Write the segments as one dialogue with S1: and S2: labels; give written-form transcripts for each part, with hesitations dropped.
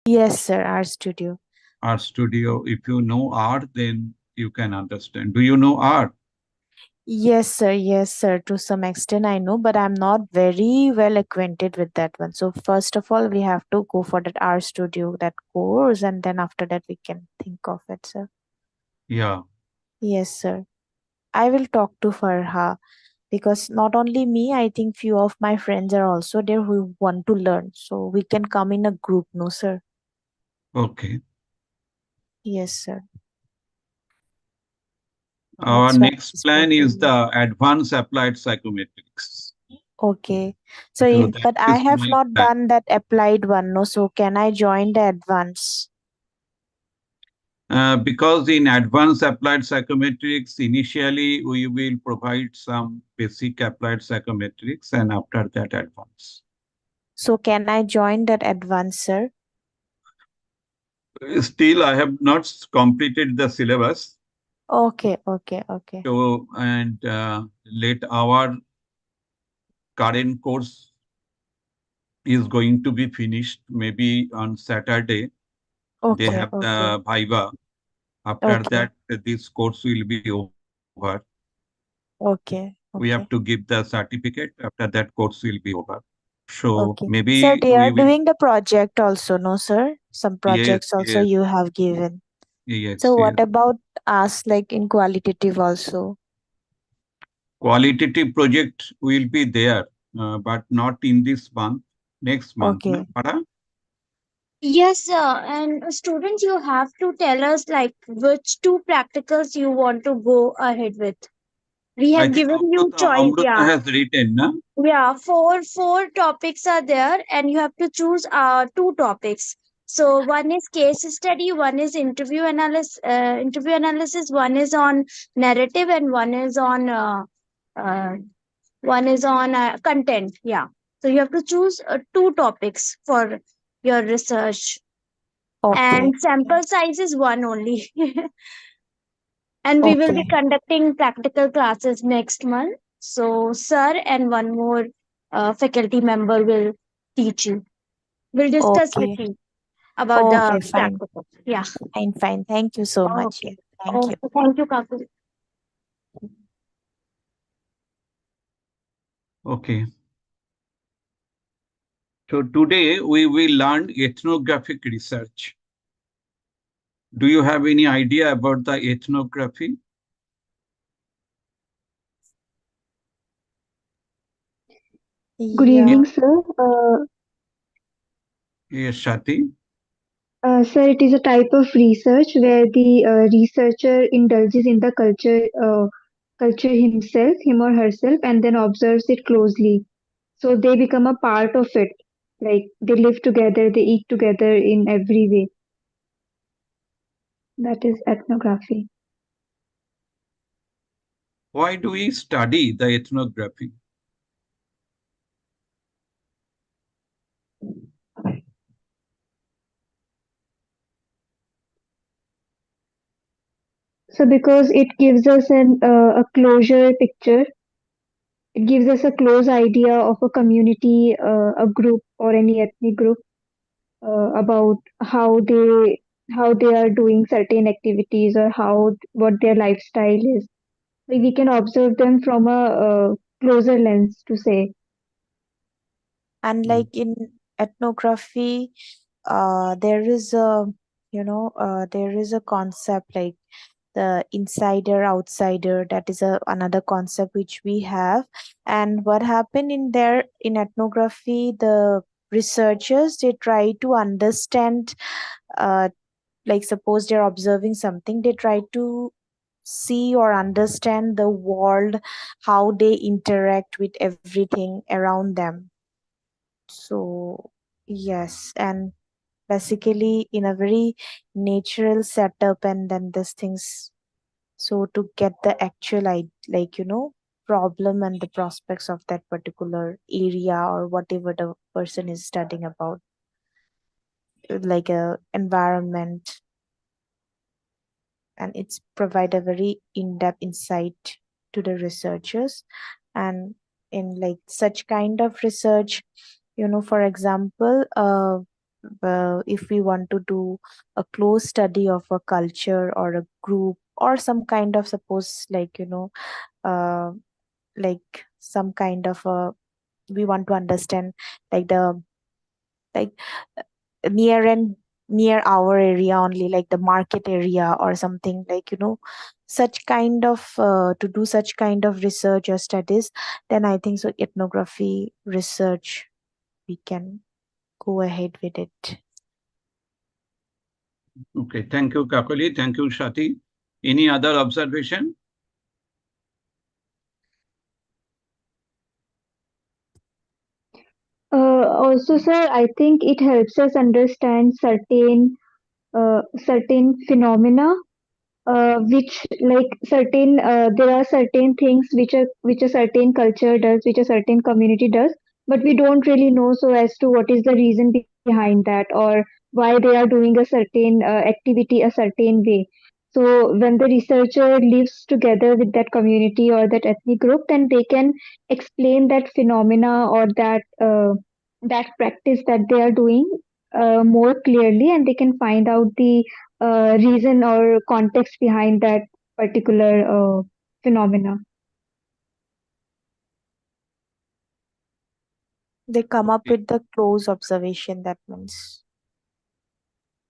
S1: Yes, sir. Our studio.
S2: Art studio. If you know art, then you can understand. Do you know art?
S1: Yes, sir. Yes, sir. To some extent, I know, but I'm not very well acquainted with that one. So, first of all, we have to go for that R studio, that course, and then after that, we can think of it, sir.
S2: Yeah.
S1: Yes, sir. I will talk to Farha because not only me, I think few of my friends are also there who want to learn. So, we can come in a group, no, sir?
S2: Okay.
S1: Yes, sir.
S2: Our
S1: That's why
S2: next
S1: I
S2: plan
S1: spoke to
S2: is
S1: you.
S2: the advanced applied psychometrics.
S1: Okay. So,
S2: So that
S1: but I
S2: is
S1: have
S2: my
S1: not
S2: plan.
S1: done that applied one, no. So, can I join the advance?
S2: Because in advanced applied psychometrics, initially we will provide some basic applied psychometrics and after that advanced.
S1: So, can I join that advance, sir?
S2: Still, I have not completed the syllabus.
S1: Okay, okay, okay,
S2: So, and let our current course is going to be finished maybe on Saturday. They
S1: okay,
S2: have
S1: okay,
S2: the Viva. After
S1: okay,
S2: that, this course will be over. We have to
S1: okay,
S2: give the
S1: okay,
S2: certificate. After that, course will be over. So
S1: okay.
S2: maybe
S1: Sir,
S2: we
S1: they
S2: will.
S1: are doing the project also, no, sir? Some
S2: Yes,
S1: projects also
S2: yes,
S1: you have given.
S2: yes,
S1: So,
S2: yes.
S1: what about us, like in qualitative also?
S2: Qualitative project will be there, but not in this month. Next month, na,
S1: Okay.
S2: Farah?
S3: Yes, sir. And students, you have to tell us like which two practicals you want to go ahead with. We
S2: I
S3: have
S2: think
S3: given you choice.
S2: Amruta
S3: Yeah.
S2: has written, na?
S3: Yeah, four topics are there, and you have to choose two topics. So one is case study, one is interview analysis, one is on narrative, and uh, one is on content. Yeah. So you have to choose two topics for your research,
S1: Okay,
S3: and
S1: okay,
S3: sample size is one only. And we will be
S1: okay,
S3: conducting practical classes next month. So, sir and one more faculty member will teach you. We'll discuss with
S1: okay,
S3: you about the
S1: okay, fine,
S3: practical. Yeah.
S1: fine, fine. Thank you so much.
S3: Okay.
S1: Yeah, thank you.
S3: Okay. Thank you, Kapil.
S2: Okay. So today we will learn ethnographic research. Do you have any idea about the ethnography?
S4: Good
S2: Yes,
S1: Yeah,
S4: evening, sir.
S2: yes, Shati.
S4: Sir, it is a type of research where the researcher indulges in the culture himself, him or herself, and then observes it closely. So they become a part of it. Like they live together, they eat together in every way. That is ethnography.
S2: Why do we study the ethnography?
S4: So because it gives us a closure picture, it gives us a close idea of a community, a group, or any ethnic group about how they are doing certain activities or how what their lifestyle is. Like we can observe them from a, closer lens to say.
S1: and
S2: Mm.
S1: like in ethnography, there is a, there is a concept like the insider outsider. That is a another concept which we have. And what happened in there in ethnography, the researchers, they try to understand, uh, like suppose they're observing something, they try to see or understand the world, how they interact with everything around them. So yes, and basically in a very natural setup, and then these things, so to get the actual like problem and the prospects of that particular area or whatever the person is studying about, like a environment, and it's provide a very in-depth insight to the researchers. And in like such kind of research, for example, if we want to do a close study of a culture or a group or some kind of, suppose, like, uh, like some kind of a, we want to understand, like the, like, near and near our area only, like the market area or something, like, such kind of, to do such kind of research or studies, then I think so ethnography research, we can go ahead with it.
S2: Okay, thank you, Kakali. Thank you, Shati. Any other observation?
S4: Also, sir, I think it helps us understand certain phenomena, which like certain there are certain things which a certain culture does, which a certain community does, but we don't really know so as to what is the reason behind that, or why they are doing a certain activity a certain way. So when the researcher lives together with that community or that ethnic group, then they can explain that phenomena or that practice that they are doing more clearly, and they can find out the reason or context behind that particular phenomena.
S1: They come up
S2: Okay.
S1: with the close observation, that means.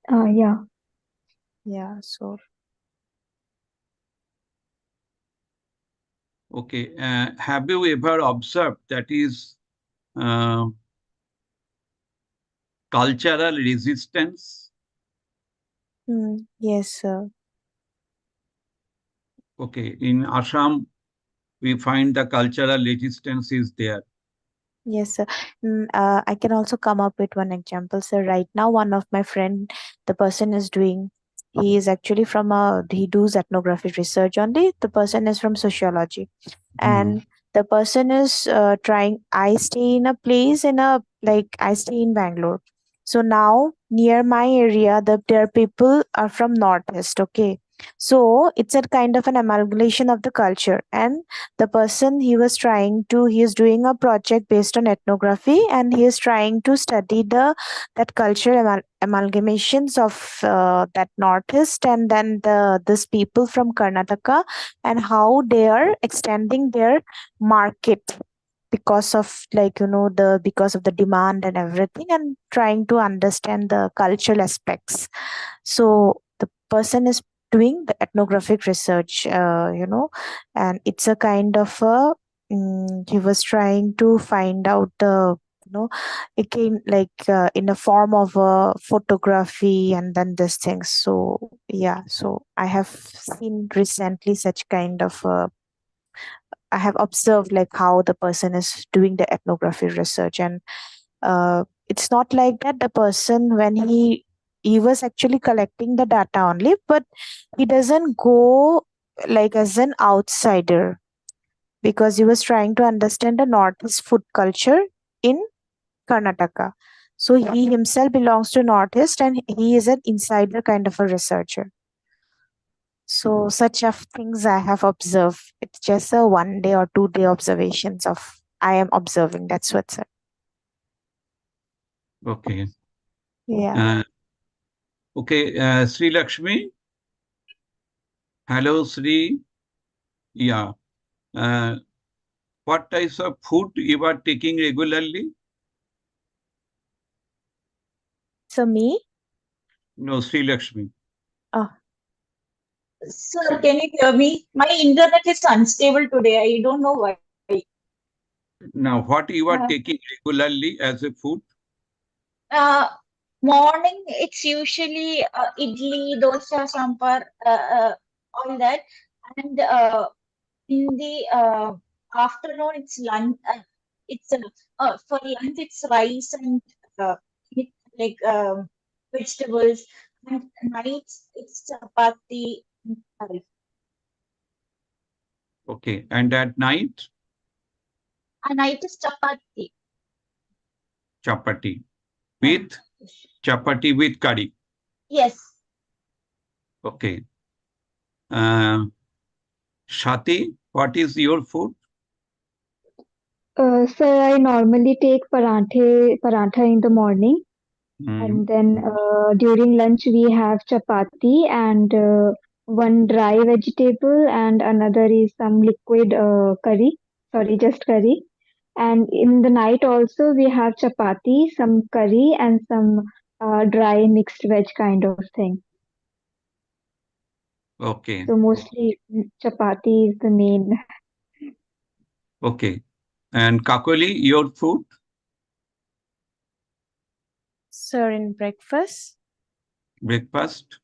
S4: Yeah.
S1: Yeah, so
S2: Okay. Have you ever observed that is uh, cultural resistance?
S1: yes, sir.
S2: Okay. In Assam, we find the cultural resistance is there.
S1: Yes, sir. I can also come up with one example, sir. Right now, one of my friend, the person is doing, he is actually from a, he does ethnographic research only. The person is from sociology,
S2: Hmm.
S1: and the person is trying. I stay in a place in a, like, I stay in Bangalore. So now near my area, their people are from northeast. Okay, so it's a kind of an amalgamation of the culture, and the person, he is doing a project based on ethnography, and he is trying to study the that cultural amalgamations of that northeast, and then this people from Karnataka, and how they are extending their market because of, like, the because of the demand and everything, and trying to understand the cultural aspects. So the person is doing the ethnographic research, and it's a kind of a, he was trying to find out the, again, like, in a form of a photography and then this thing. So yeah, so I have seen recently such kind of, I have observed, like, how the person is doing the ethnography research, and it's not like that the person, when he was actually collecting the data only, but he doesn't go like as an outsider, because he was trying to understand the northeast food culture in Karnataka. So he himself belongs to northeast, and he is an insider kind of a researcher. So such of things I have observed. It's just a 1 day or 2 day observations of I am observing. That's what's it.
S2: Okay.
S1: Yeah.
S2: Uh, okay. Sri Lakshmi. Hello, Sri. Yeah. Uh, what types of food you are taking regularly?
S1: So me.
S2: No, Sri Lakshmi.
S1: Oh,
S5: Sir, can you hear me? My internet is unstable today. I don't know why.
S2: Now, what you are
S5: Uh,
S2: taking regularly as a food?
S5: uh, Morning, it's usually idli, dosa, sambar, all that. And in the afternoon, it's lunch. It's For lunch, it's rice and uh, it, like vegetables. And nights, it's chapati and curry.
S2: Okay. And at night,
S5: And night is chapati.
S2: chapati
S5: Uh,
S2: with chapati with curry.
S5: yes.
S2: Okay. Uh, Shati, what is your food?
S4: Sir, I normally take parantha in the morning, And then during lunch we have chapati and one dry vegetable and another is some liquid curry. Sorry, just curry. And in the night also we have chapati, some curry and some dry mixed veg kind of thing.
S2: Okay.
S4: So mostly chapati is the main.
S2: Okay. And Kakoli, your food?
S1: Sir, in breakfast?
S2: Breakfast?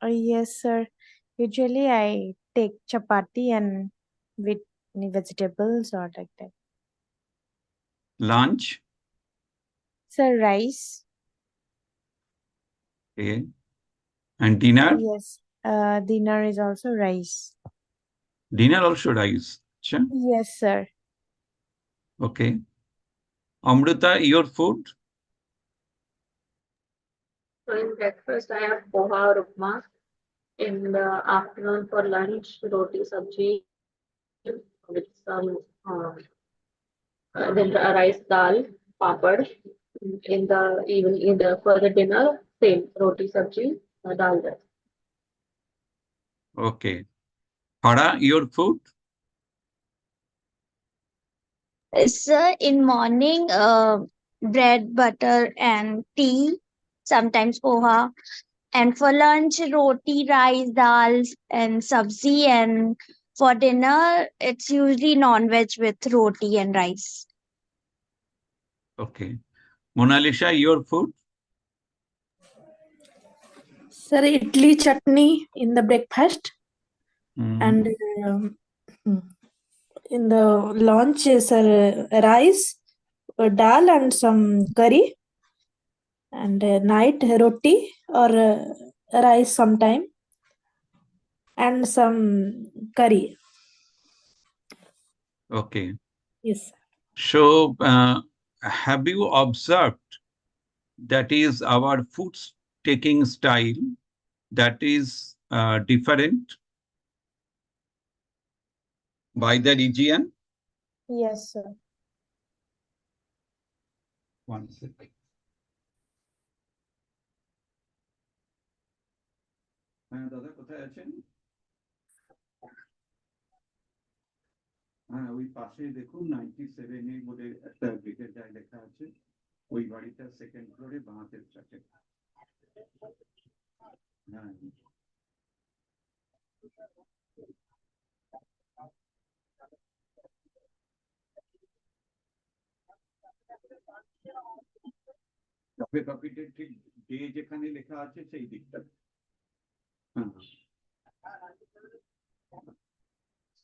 S1: Yes, sir. Usually I take chapati and with any vegetables or like that.
S2: Lunch?
S1: Sir, rice?
S2: Okay. And dinner?
S1: Yes. Dinner is also rice.
S2: Dinner also rice. Acha.
S1: Yes, sir.
S2: Okay. Amrita, your food?
S6: So in breakfast, I have poha or upma. In the afternoon for lunch, roti sabji with some then rice dal, papad. In the evening, in the for the dinner, same roti sabji, dal rice.
S2: Okay. Hara, your food?
S3: Sir, in morning, bread, butter, and tea, sometimes poha. And for lunch, roti, rice, dal, and sabzi. And for dinner, it's usually non-veg with roti and rice.
S2: Okay. Mona Lisa, your food?
S7: Sir, idli chutney in the breakfast and um, hmm, in the lunch, sir, rice, dal and some curry, and night roti or rice sometime and some curry.
S2: Okay.
S7: Yes.
S2: So, have you observed that is our food taking style that is different by the region?
S1: Yes, sir.
S2: One second. হ্যাঁ দাদা কোথায় আছেন? হ্যাঁ ওই পাশে দেখুন 97 এ বলে একটা গেটের গায়ে লেখা আছে, ওই বাড়িটা সেকেন্ড ফ্লোরে বাঁ হাতের ফ্ল্যাটে। হ্যাঁ কফি কপিতে ঠিক ডে যেখানে লেখা আছে সেই দিকটা। হ্যাঁ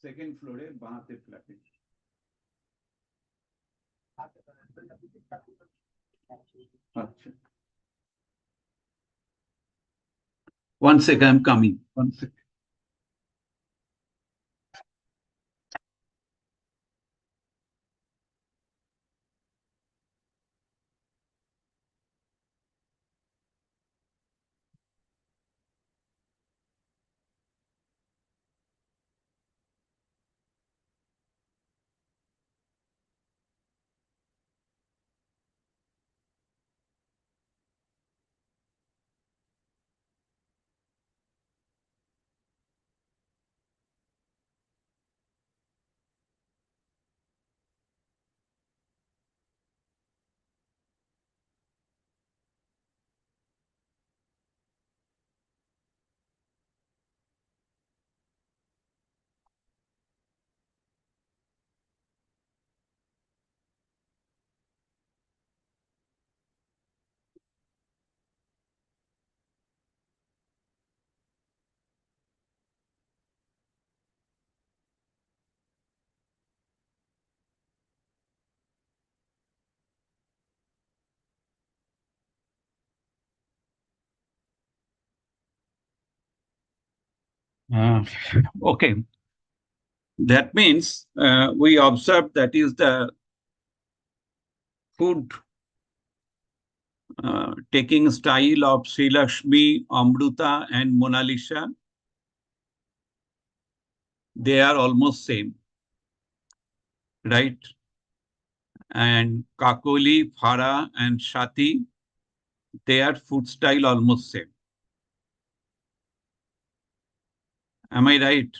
S2: সেকেন্ড ফ্লোরে বাঁ হাতের ফ্ল্যাটে। আচ্ছা, one second, I'm coming. One second. Okay, that means we observe that is the food taking style of Sri Lakshmi, Amruta, and Mona Lisa. They are almost same, right? And Kakoli, Farah, and Shati, their food style almost same. Am I right?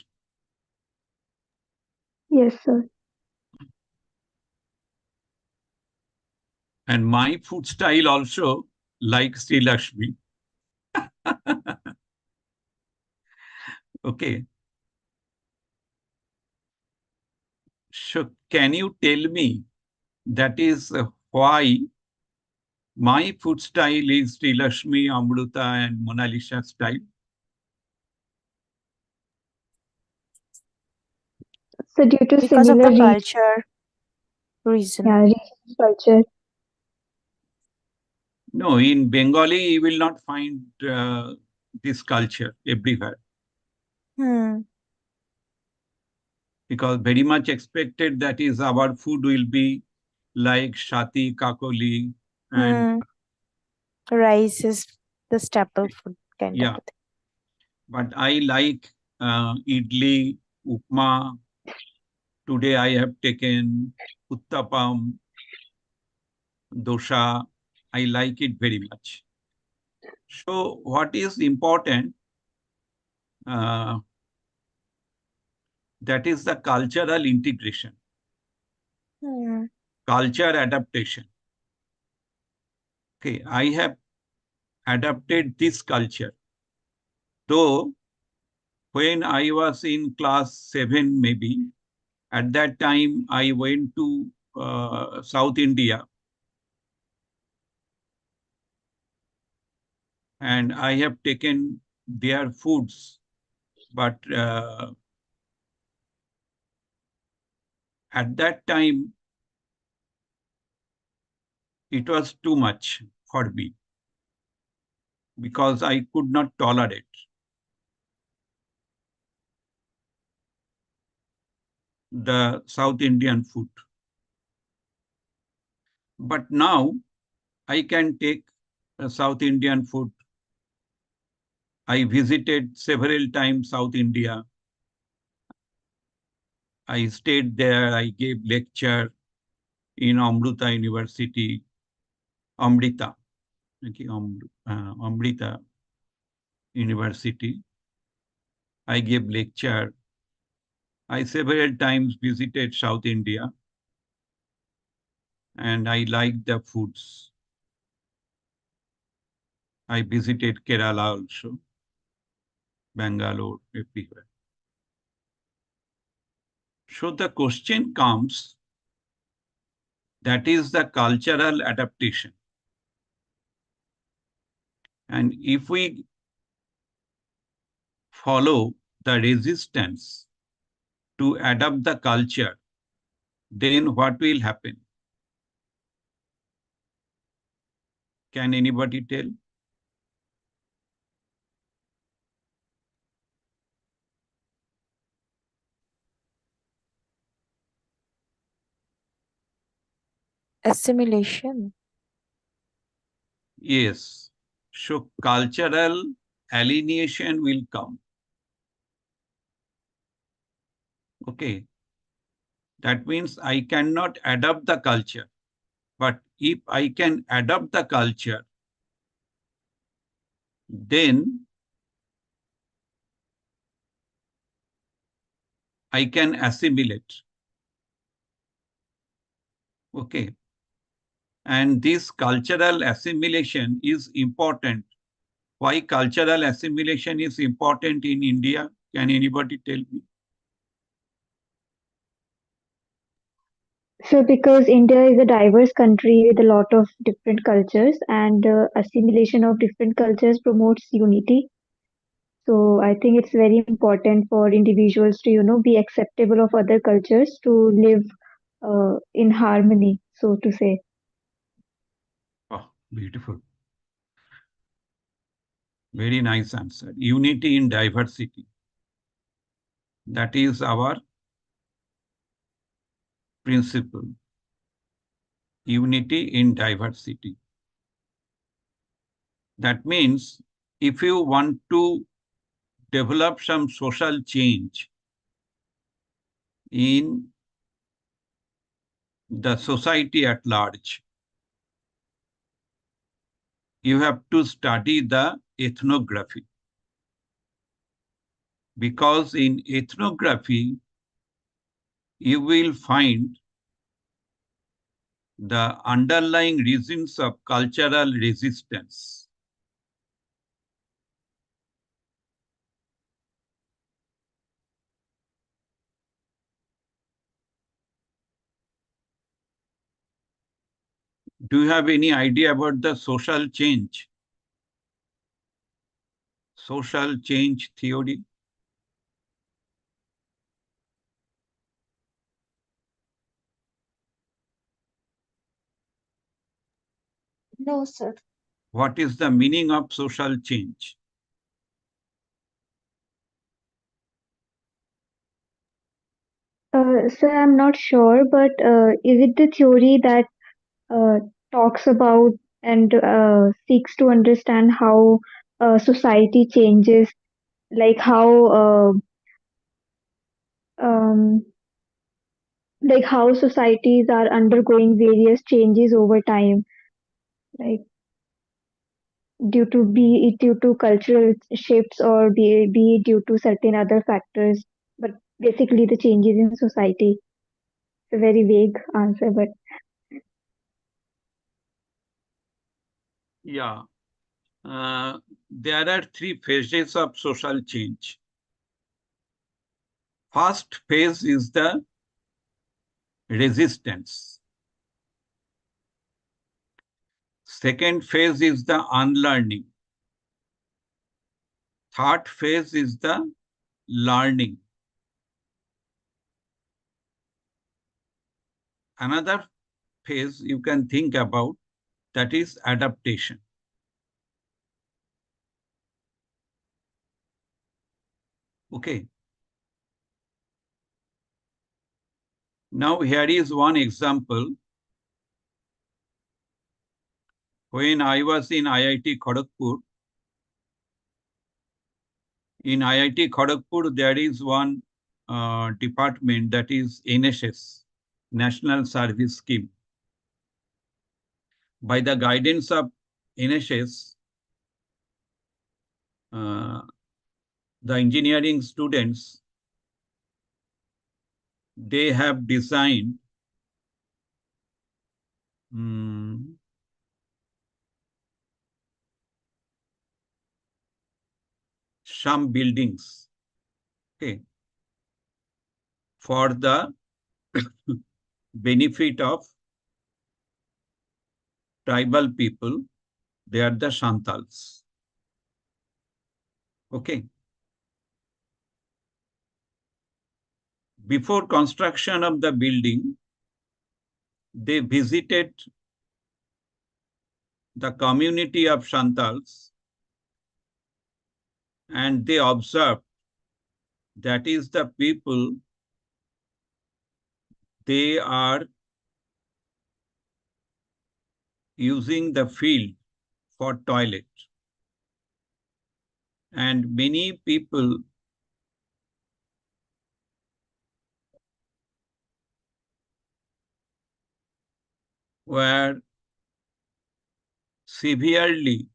S4: Yes, sir.
S2: And my food style also like Sri Lakshmi. Okay. So can you tell me that is why my food style is Sri Lakshmi, Amruta and Mona Lisa style?
S4: So due to
S1: Because of
S4: similar
S1: the
S4: region,
S1: culture reason.
S4: yeah, region culture.
S2: No, in Bengali you will not find this culture everywhere,
S1: Hmm.
S2: because very much expected that is our food will be like shati, kakoli, and
S1: Hmm. Rice is the staple food kind of
S2: yeah.
S1: a thing.
S2: But I like idli, upma. Today I have taken uttapam, dosha. I like it very much. So what is important? Uh, that is the cultural integration,
S1: Hmm.
S2: culture adaptation. Okay, I have adapted this culture. Though when I was in class 7, maybe at that time I went to South India and I have taken their foods, but at that time it was too much for me because I could not tolerate the South Indian food. But now I can take South Indian food. I visited several times South India. I stayed there. I gave lecture in Amrita University, Amrita, okay, Amrita University. I gave lecture. I several times visited South India and I liked the foods. I visited Kerala also, Bangalore, everywhere. So the question comes, that is the cultural adaptation. And if we follow the resistance to adapt the culture, then what will happen? Can anybody tell?
S1: Assimilation.
S2: Yes. So cultural alienation will come. Okay. That means I cannot adapt the culture. But if I can adapt the culture, then I can assimilate. Okay. And this cultural assimilation is important. Why cultural assimilation is important in India? Can anybody tell me?
S4: So because India is a diverse country with a lot of different cultures, and assimilation of different cultures promotes unity. So I think it's very important for individuals to, be acceptable of other cultures to live in harmony, so to say.
S2: Oh, beautiful. Very nice answer. Unity in diversity. That is our principle. Unity in diversity. That means if you want to develop some social change in the society at large, you have to study the ethnography. Because in ethnography, you will find the underlying reasons of cultural resistance. Do you have any idea about the social change? Social change theory?
S3: No, sir.
S2: What is the meaning of social change?
S4: Sir, I'm not sure, but is it the theory that uh, talks about and seeks to understand how society changes, like um, how societies are undergoing various changes over time, like be it due to cultural shifts or be it due to certain other factors, but basically the changes in society. It's a very vague answer, but
S2: Yeah, there are three phases of social change. First phase is the resistance. Second phase is the unlearning. Third phase is the learning. Another phase you can think about, that is adaptation. Okay. Now here is one example. When I was in IIT Kharagpur, there is one department, that is NSS, National Service Scheme. By the guidance of NSS, the engineering students, they have designed some buildings, okay, for the benefit of tribal people. They are the Santals. Okay. Before construction of the building, they visited the community of Santals and they observed that is the people, they are using the field for toilet. And many people were severely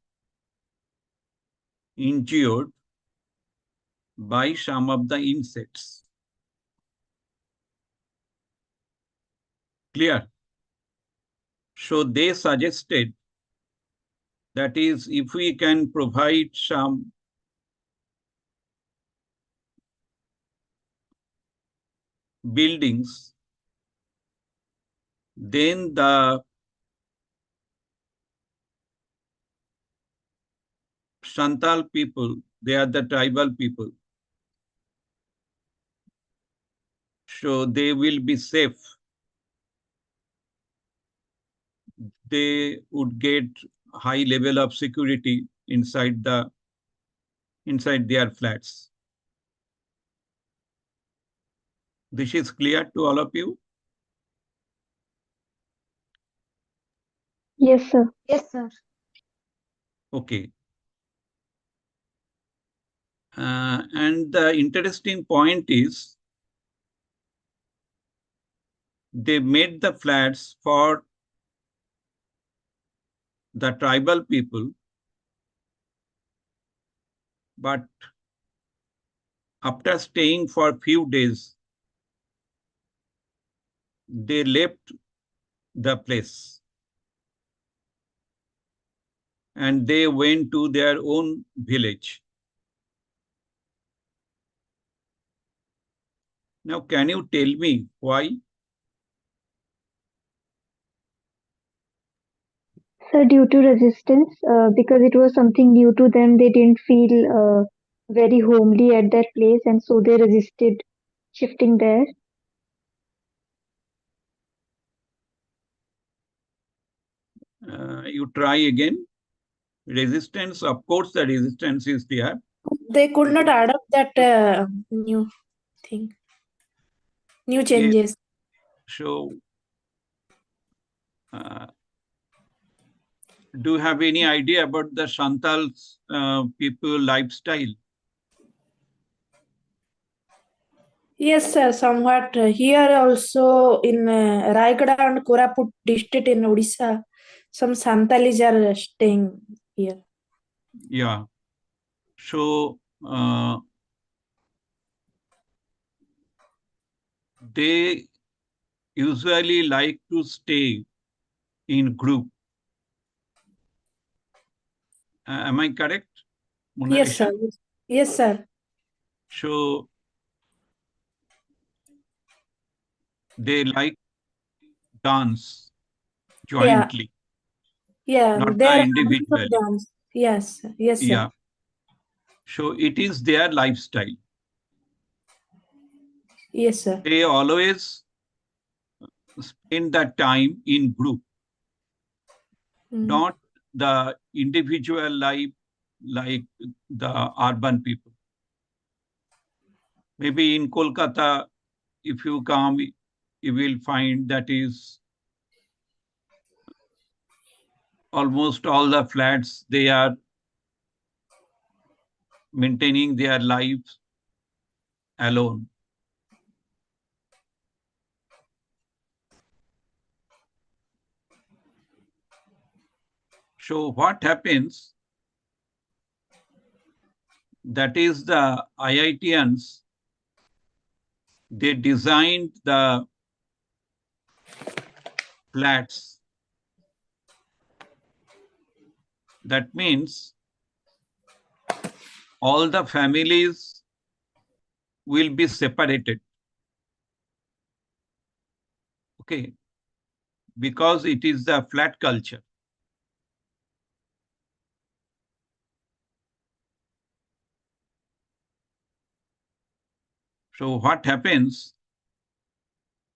S2: injured by some of the insects. Clear? So they suggested, that is, if we can provide some buildings, then the Santal people, they are the tribal people, so they will be safe. They would get high level of security inside their flats. This is clear to all of you?
S4: yes, sir.
S3: Yes, sir.
S2: Okay. And the interesting point is, they made the flats for the tribal people But after staying for a few days, they left the place and they went to their own village. Now, can you tell me why?
S4: So due to resistance, because it was something new to them, they didn't feel very homely at that place, and so they resisted shifting there.
S2: You try again. Resistance, of course, the resistance is there.
S7: They could not adopt that new thing, new
S2: Yes.
S7: changes.
S2: So, do you have any idea about the Santals people lifestyle?
S7: Yes, sir, somewhat. Here also in Raigada and Koraput district in Odisha, some Santalis are staying here.
S2: Yeah. So, they usually like to stay in group. Am I correct,
S7: Yes, sir.
S2: Monalisha?
S7: Yes, sir.
S2: So, they like dance
S7: Yeah,
S2: jointly,
S7: yeah.
S2: not
S7: They
S2: the
S7: are habits of
S2: individually.
S7: dance. Yes, yes, sir.
S2: Yeah. So, it is their lifestyle.
S7: Yes, sir.
S2: They always spend that time in group, not the individual life like the urban people. Maybe in Kolkata, if you come, you will find that is almost all the flats, they are maintaining their lives alone. So what happens, that is the IITians, they designed the flats. That means all the families will be separated. Okay, because it is the flat culture. So what happens,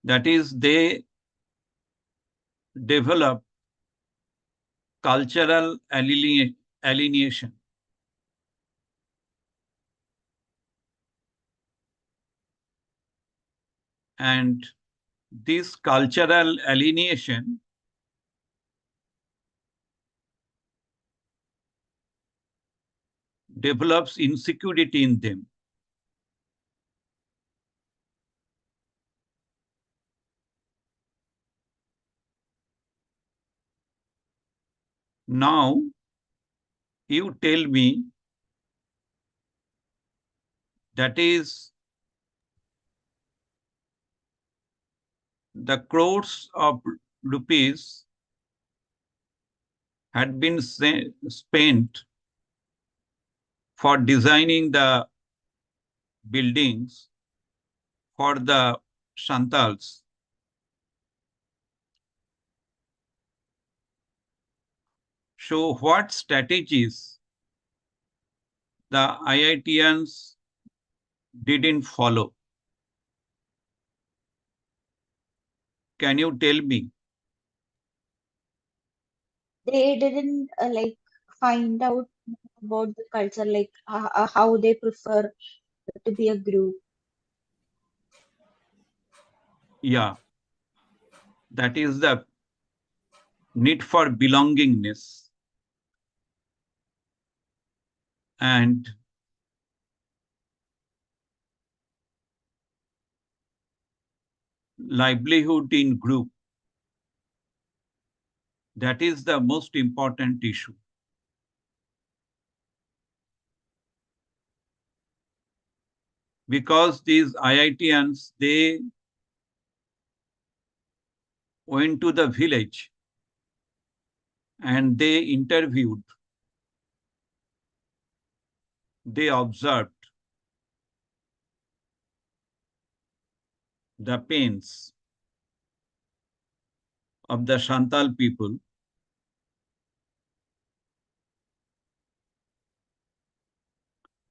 S2: that is they develop cultural alienation. And this cultural alienation develops insecurity in them. Now, you tell me, that is the crores of rupees had been spent for designing the buildings for the Santals. So what strategies the IITians didn't follow? Can you tell me?
S5: They didn't like find out about the culture, like how they prefer to be a group.
S2: Yeah, that is the need for belongingness and livelihood in group. That is the most important issue. because these IITians, they went to the village and they interviewed, they observed the pains of the Santal people,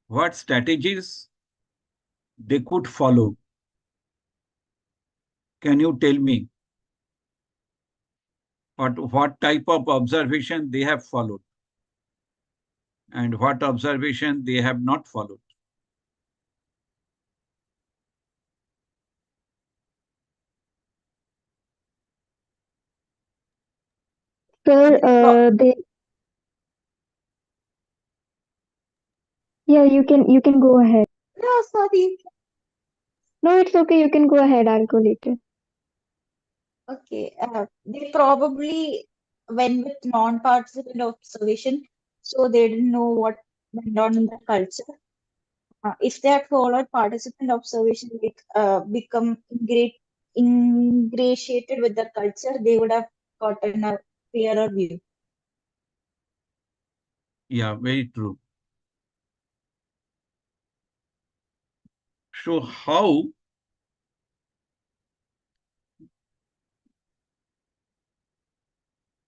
S2: what strategies they could follow. Can you tell me what type of observation they have followed and what observation they have not followed?
S4: Sir,
S5: They pro-
S4: yeah, you can go ahead.
S5: no, sorry.
S4: No, it's okay. You can go ahead. I'll go later.
S5: Okay, they probably went with non-participant observation, so they didn't know what went on in the culture. If they had followed participant observation, become ingratiated with the culture, they would have gotten a clearer view.
S2: Yeah, very true. So how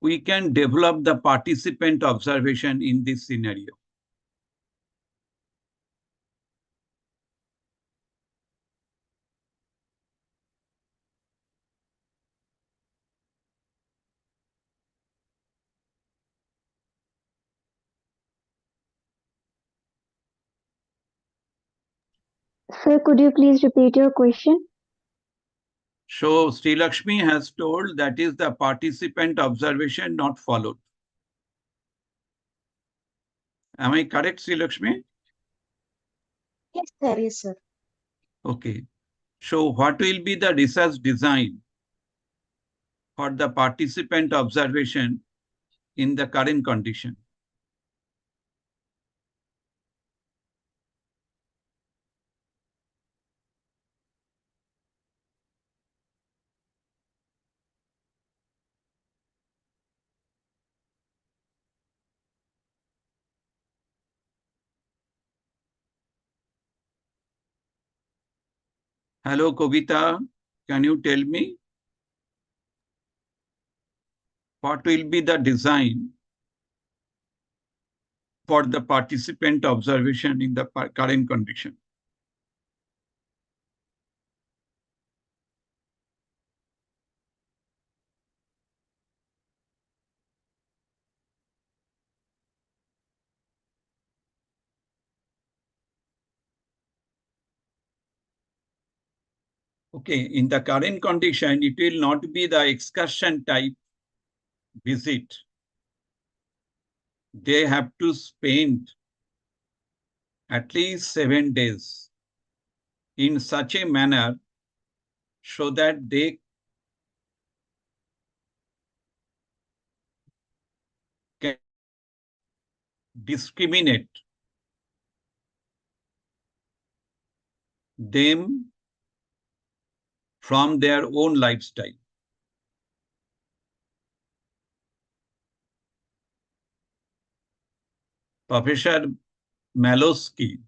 S2: we can develop the participant observation in this scenario?
S4: Sir, could you please repeat your question?
S2: So Sri Lakshmi has told that is the participant observation not followed. Am I correct, Sri Lakshmi?
S5: Yes, sir. Yes, sir.
S2: Okay. So what will be the research design for the participant observation in the current condition? Hello, Kavita. Can you tell me what will be the design for the participant observation in the current condition? Okay, in the current condition, it will not be the excursion type visit. They have to spend at least 7 days in such a manner so that they can discriminate them from their own lifestyle. Professor Malowski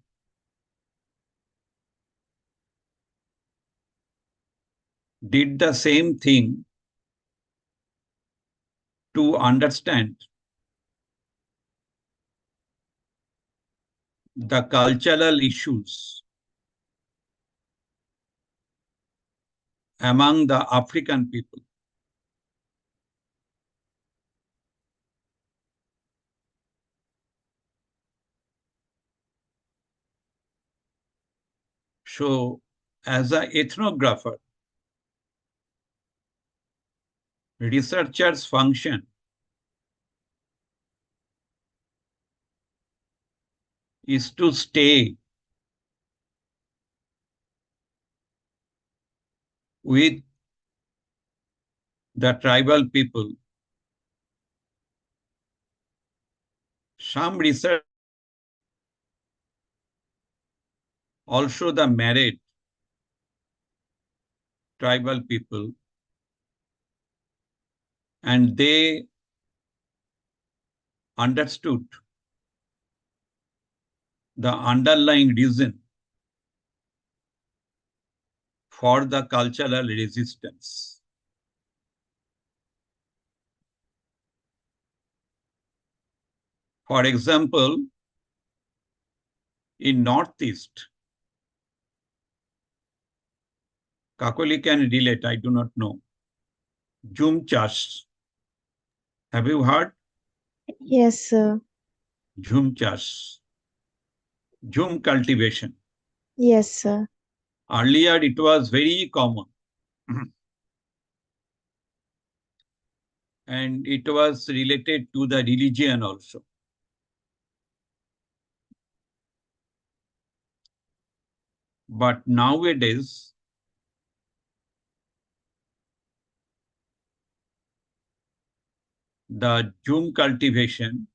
S2: did the same thing to understand the cultural issues among the African people. So, as an ethnographer, researchers' function is to stay with the tribal people. Some research also the married tribal people, and they understood the underlying reason for the cultural resistance. For example, in Northeast, Kakoli can relate, I do not know. Jhum chash. Have you heard?
S1: Yes, sir.
S2: Jhum chash. Jhum cultivation.
S1: Yes, sir.
S2: Earlier, it was very common. And it was related to the religion also. But nowadays, the Jhum cultivation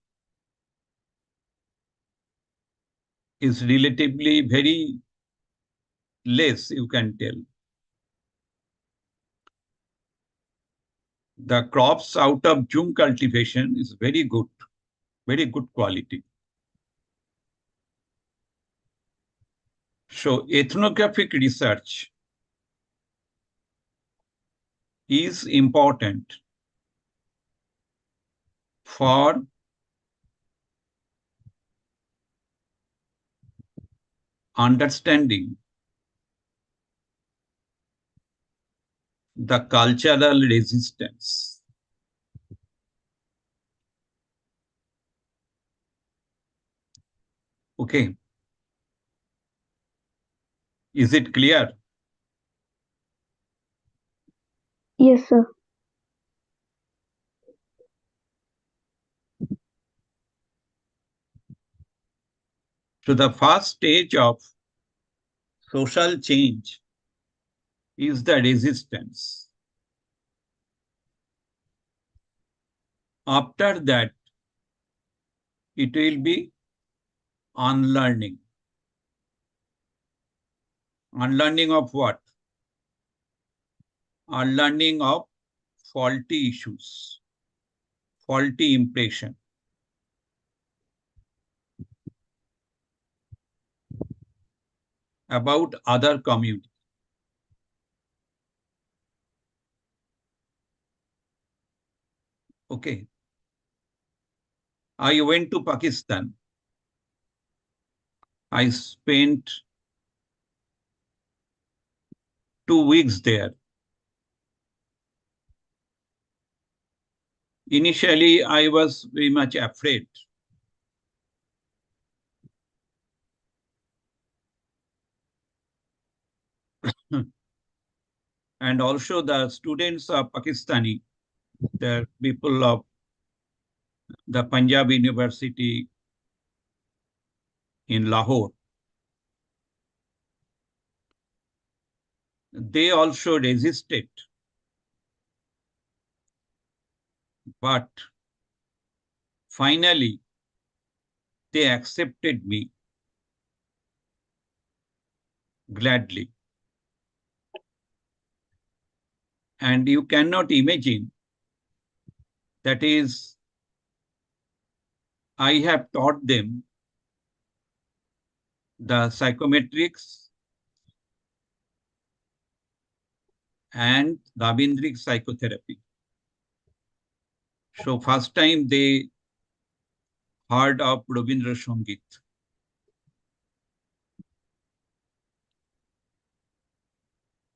S2: is relatively very less, you can tell. The crops out of Jhum cultivation is very good quality. So ethnographic research is important for understanding the cultural resistance. Okay, is it clear?
S4: Yes, sir.
S2: So the first stage of social change is the resistance. After that, it will be unlearning. Unlearning of what? Unlearning of faulty issues, faulty impression about other communities. Okay. I went to Pakistan. I spent 2 weeks there. Initially, I was very much afraid. And also the students of Pakistani, the people of the Punjab University in Lahore, they also resisted. But finally, they accepted me gladly. And you cannot imagine, that is, I have taught them the psychometrics and Rabindric psychotherapy. So first time they heard of Rabindra Sangeet.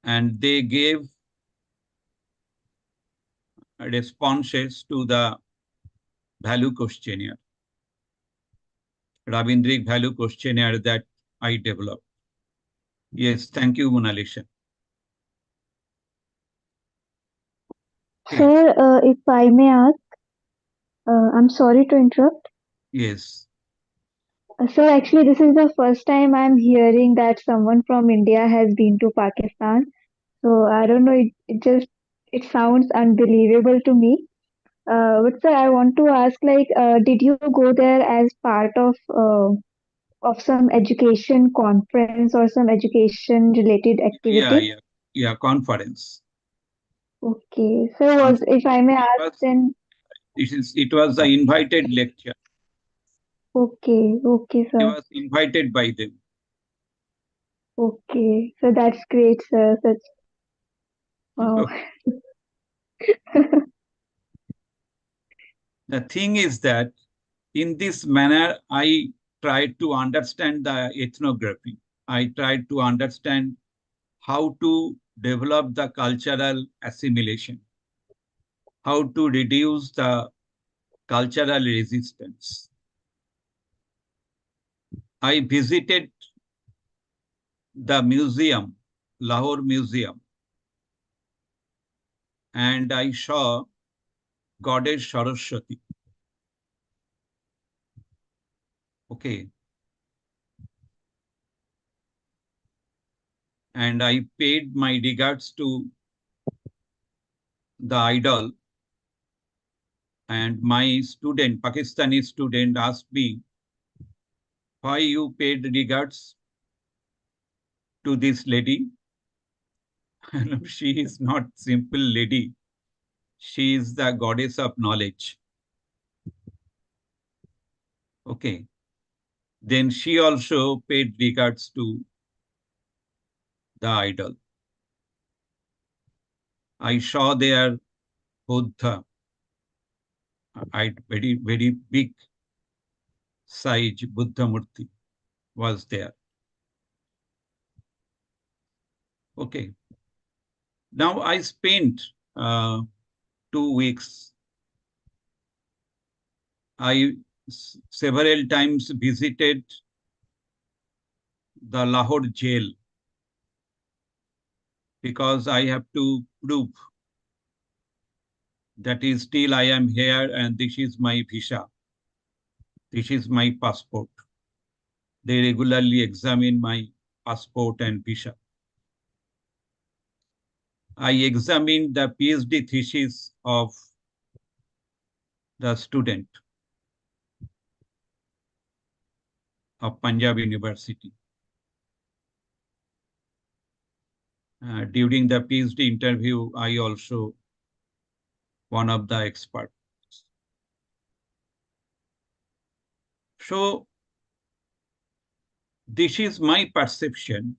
S2: And they gave responses to the value questionnaire, Rabindric value questionnaire that I developed. Yes, thank you, Monalisha. Okay.
S4: Sir, if I may ask, I'm sorry to interrupt.
S2: Yes.
S4: Sir, actually, this is the first time I'm hearing that someone from India has been to Pakistan. So I don't know, it sounds unbelievable to me. But sir, I want to ask, like, did you go there as part of of some education conference or some education related activity?
S2: Yeah, conference.
S4: Okay. So was, if I may
S2: It
S4: ask
S2: was,
S4: then,
S2: it was the invited lecture.
S4: okay, okay,
S2: I
S4: sir.
S2: was invited by them.
S4: Okay. So that's great, sir. Such, wow.
S2: The thing is that in this manner, I tried to understand the ethnography. I tried to understand how to develop the cultural assimilation, how to reduce the cultural resistance. I visited the museum, Lahore Museum, and I saw goddess Saraswati. Okay. And I paid my regards to the idol. And my student, Pakistani student, asked me, why you paid regards to this lady? She is not simple lady. She is the goddess of knowledge. Okay. Then she also paid regards to the idol. I saw their Buddha, very big size Buddha Murti was there. Okay. Now I spent 2 weeks. I several times visited the Lahore jail because I have to prove that is still I am here and this is my visa. This is my passport. They regularly examine my passport and visa. I examined the PhD thesis of the student of Punjab University. During the PhD interview, I also one of the experts. So this is my perception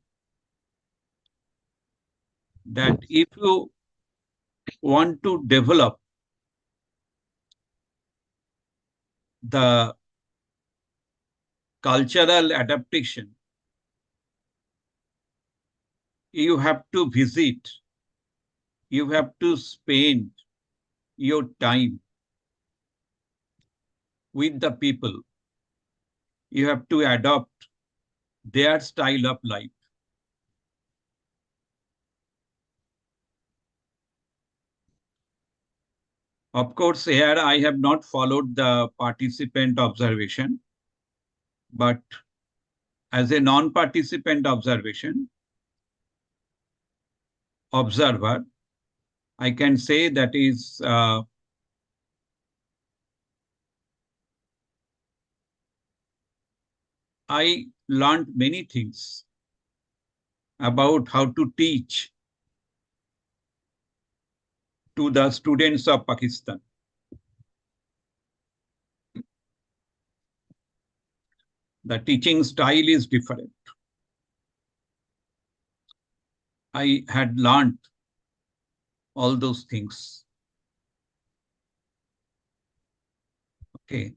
S2: that if you want to develop the cultural adaptation, you have to visit, you have to spend your time with the people. You have to adopt their style of life. Of course, here I have not followed the participant observation, but as a non-participant observer, I can say that is I learned many things about how to teach to the students of Pakistan. The teaching style is different. I had learned all those things. Okay.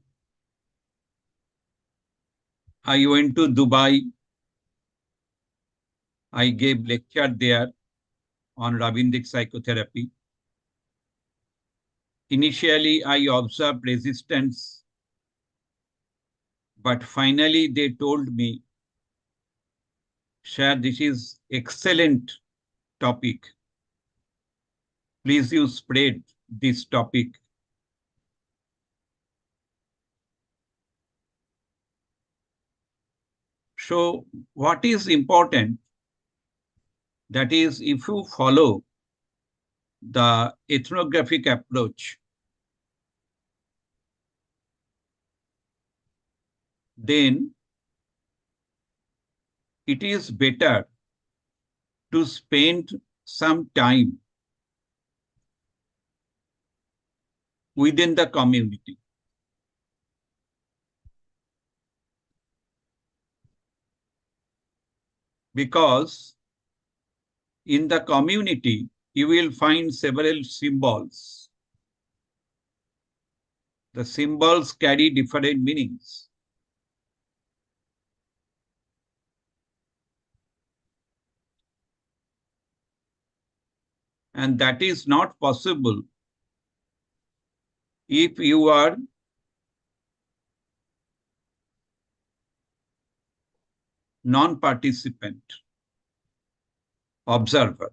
S2: I went to Dubai. I gave lecture there on Rabindic psychotherapy. Initially, I observed resistance, but finally they told me, Sir, this is excellent topic. Please you spread this topic. So what is important, that is if you follow the ethnographic approach, then it is better to spend some time within the community. Because in the community, you will find several symbols. The symbols carry different meanings. And that is not possible if you are non-participant, observer.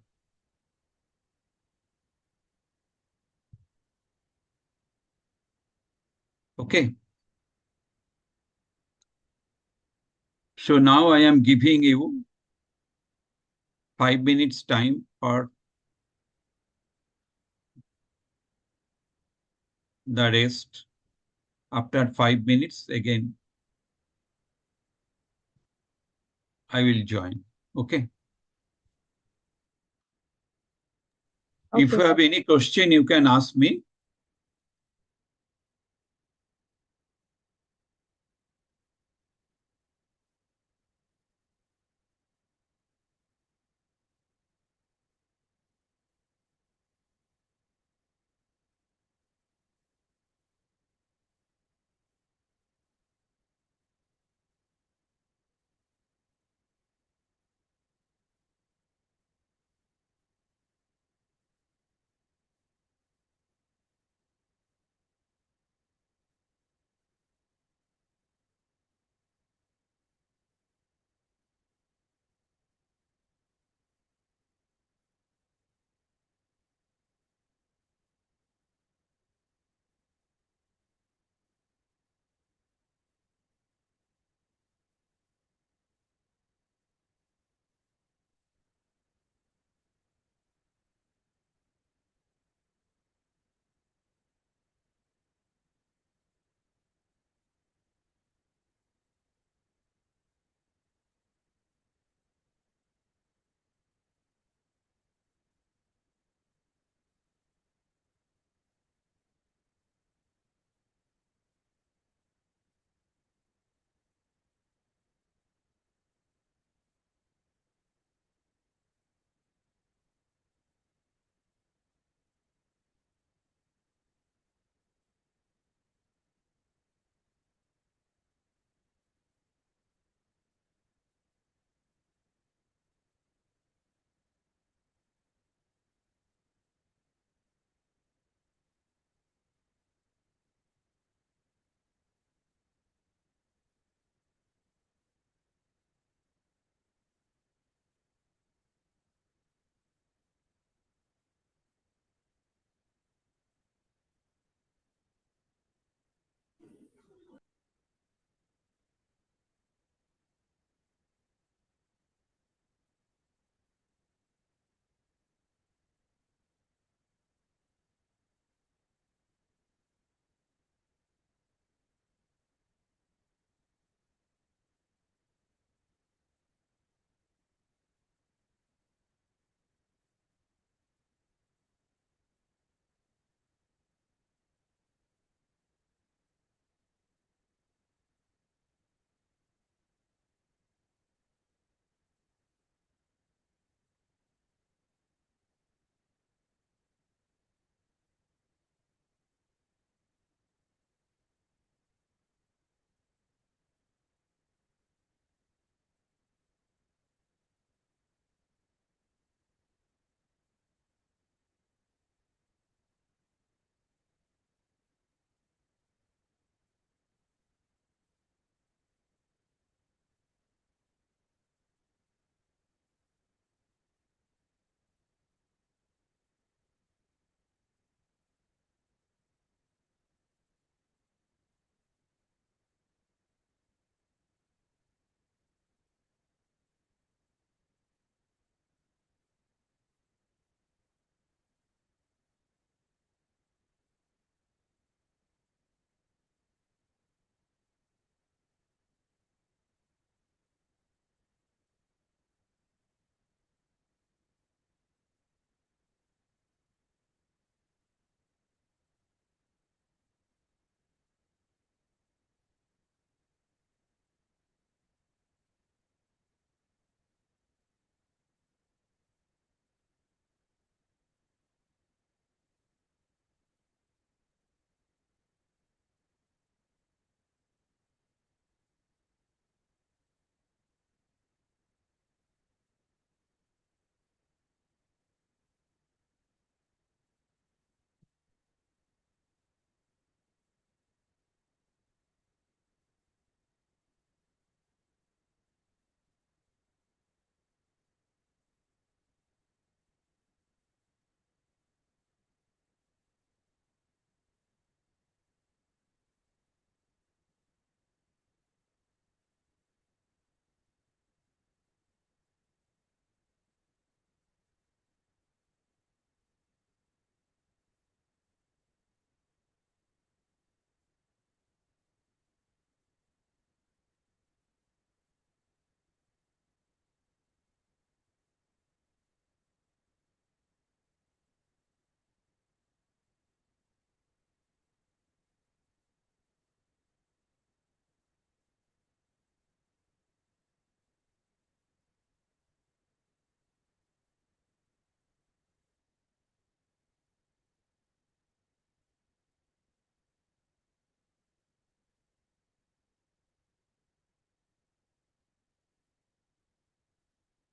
S2: Okay. So now I am giving you 5 minutes time for the rest. After 5 minutes, again, I will join. Okay. If
S1: Okay,
S2: you
S1: sir.
S2: have any question, you can ask me.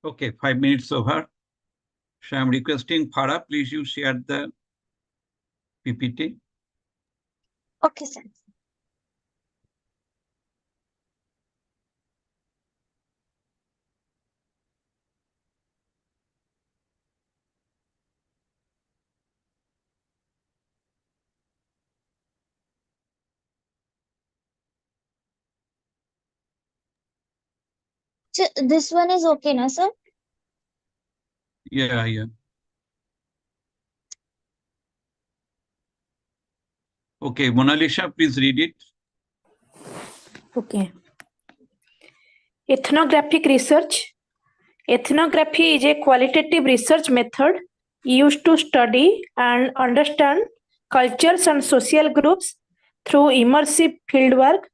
S2: Okay, 5 minutes over. So I'm requesting Farah, please you share the PPT.
S3: Okay, sir. So this one is okay, na, sir?
S2: Yeah. Okay, Mona Lisa, please read it.
S7: Okay. Ethnographic research. Ethnography is a qualitative research method used to study and understand cultures and social groups through immersive fieldwork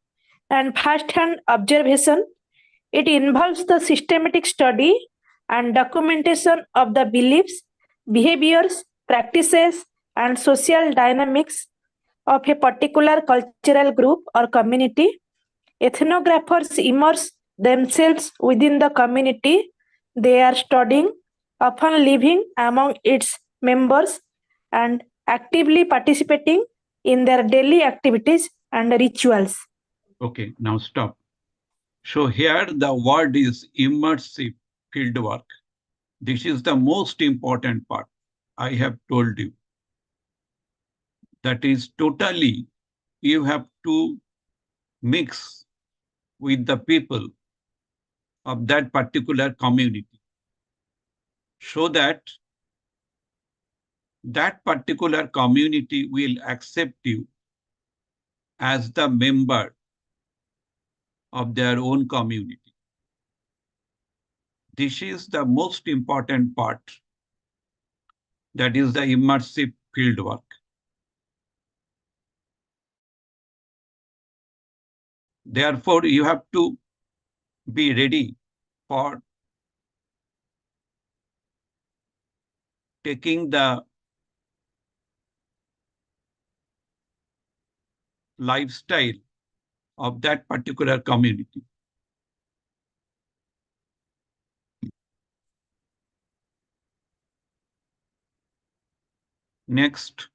S7: and first-hand observation. It involves the systematic study and documentation of the beliefs, behaviors, practices, and social dynamics of a particular cultural group or community. Ethnographers immerse themselves within the community they are studying, often living among its members and actively participating in their daily activities and rituals.
S2: Okay, now stop. So here the word is immersive fieldwork. This is the most important part. I have told you. That is totally, you have to mix with the people of that particular community so that that particular community will accept you as the member of their own community. This is the most important part. That is the immersive fieldwork. Therefore, you have to be ready for taking the lifestyle of that particular community. Next.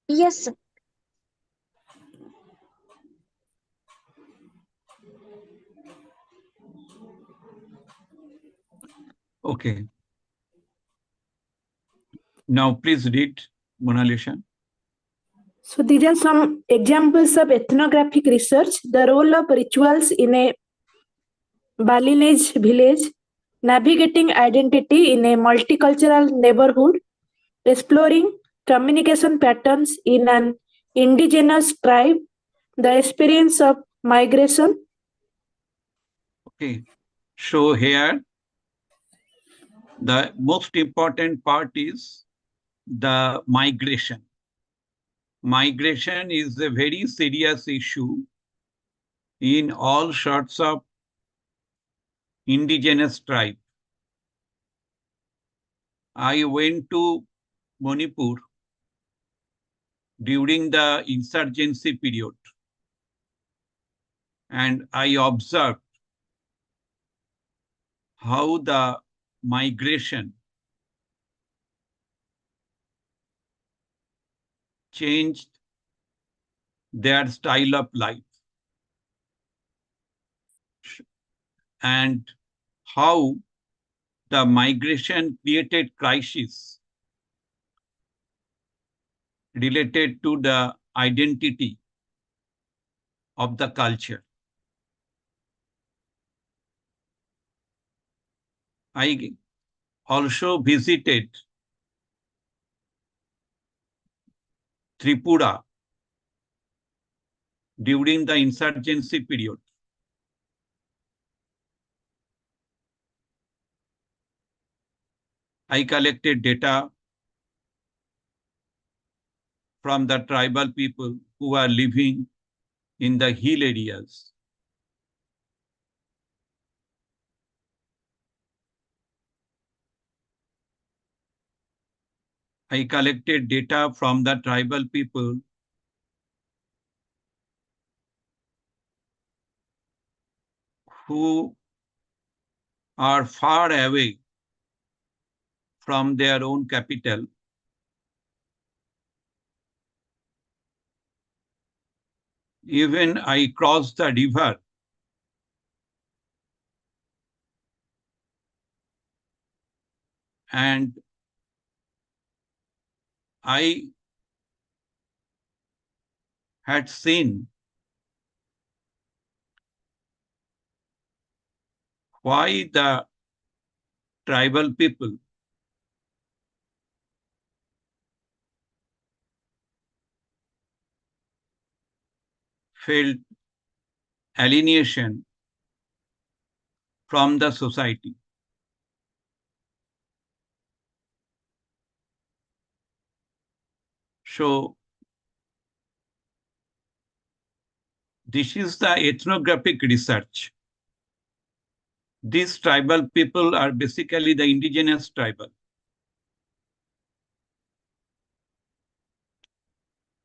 S3: Yes, sir.
S2: Okay. Now please read, Mona Lisa.
S7: So these are some examples of ethnographic research. The role of rituals in a Balinese village, navigating identity in a multicultural neighborhood, exploring communication patterns in an indigenous tribe, the experience of migration.
S2: Okay. So here, the most important part is the migration. Migration is a very serious issue in all sorts of indigenous tribe. I went to Manipur during the insurgency period and I observed how the migration changed their style of life and how the migration created crisis related to the identity of the culture. I also visited Tripura during the insurgency period. I collected data from the tribal people who are living in the hill areas. I collected data from the tribal people who are far away from their own capital. Even I crossed the river and I had seen why the tribal people felt alienation from the society. So this is the ethnographic research. These tribal people are basically the indigenous tribal.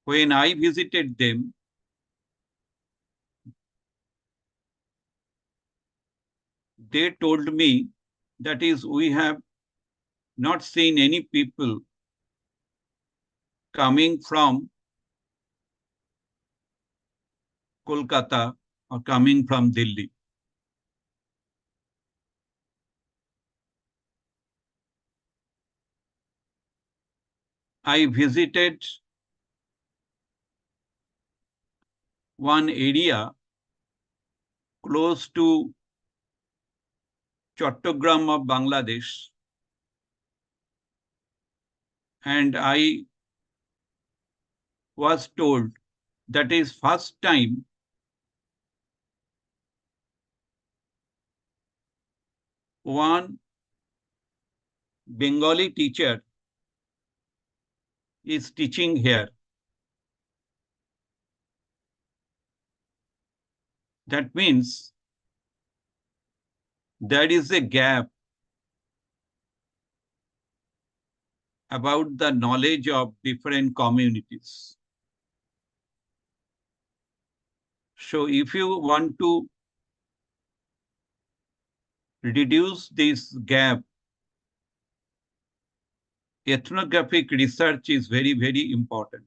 S2: When I visited them, they told me that is, we have not seen any people coming from Kolkata or coming from Delhi. I visited one area close to Chattogram of Bangladesh, and I was told that is first time one Bengali teacher is teaching here. That means there is a gap about the knowledge of different communities. So if you want to reduce this gap, ethnographic research is very, very important.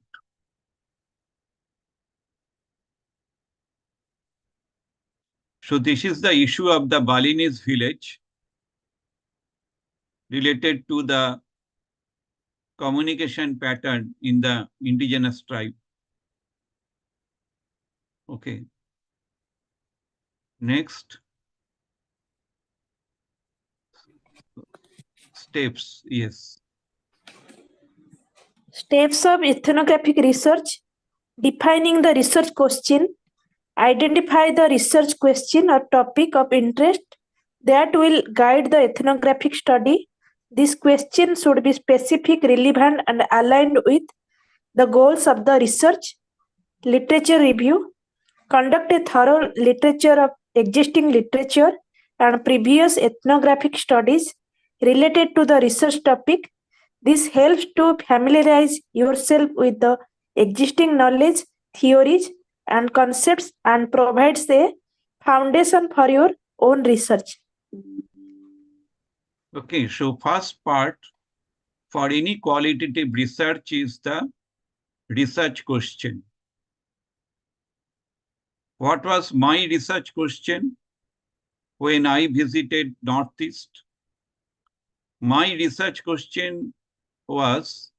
S2: So this is the issue of the Balinese village related to the communication pattern in the indigenous tribe. Okay. Next. Steps, yes.
S7: Steps of ethnographic research: defining the research question, identify the research question or topic of interest that will guide the ethnographic study. This question should be specific, relevant, and aligned with the goals of the research. Literature review: conduct a thorough literature of existing literature and previous ethnographic studies related to the research topic. This helps to familiarize yourself with the existing knowledge, theories, and concepts and provides a foundation for your own research.
S2: Okay, so first part for any qualitative research is the research question. What was my research question when I visited Northeast? My research question was,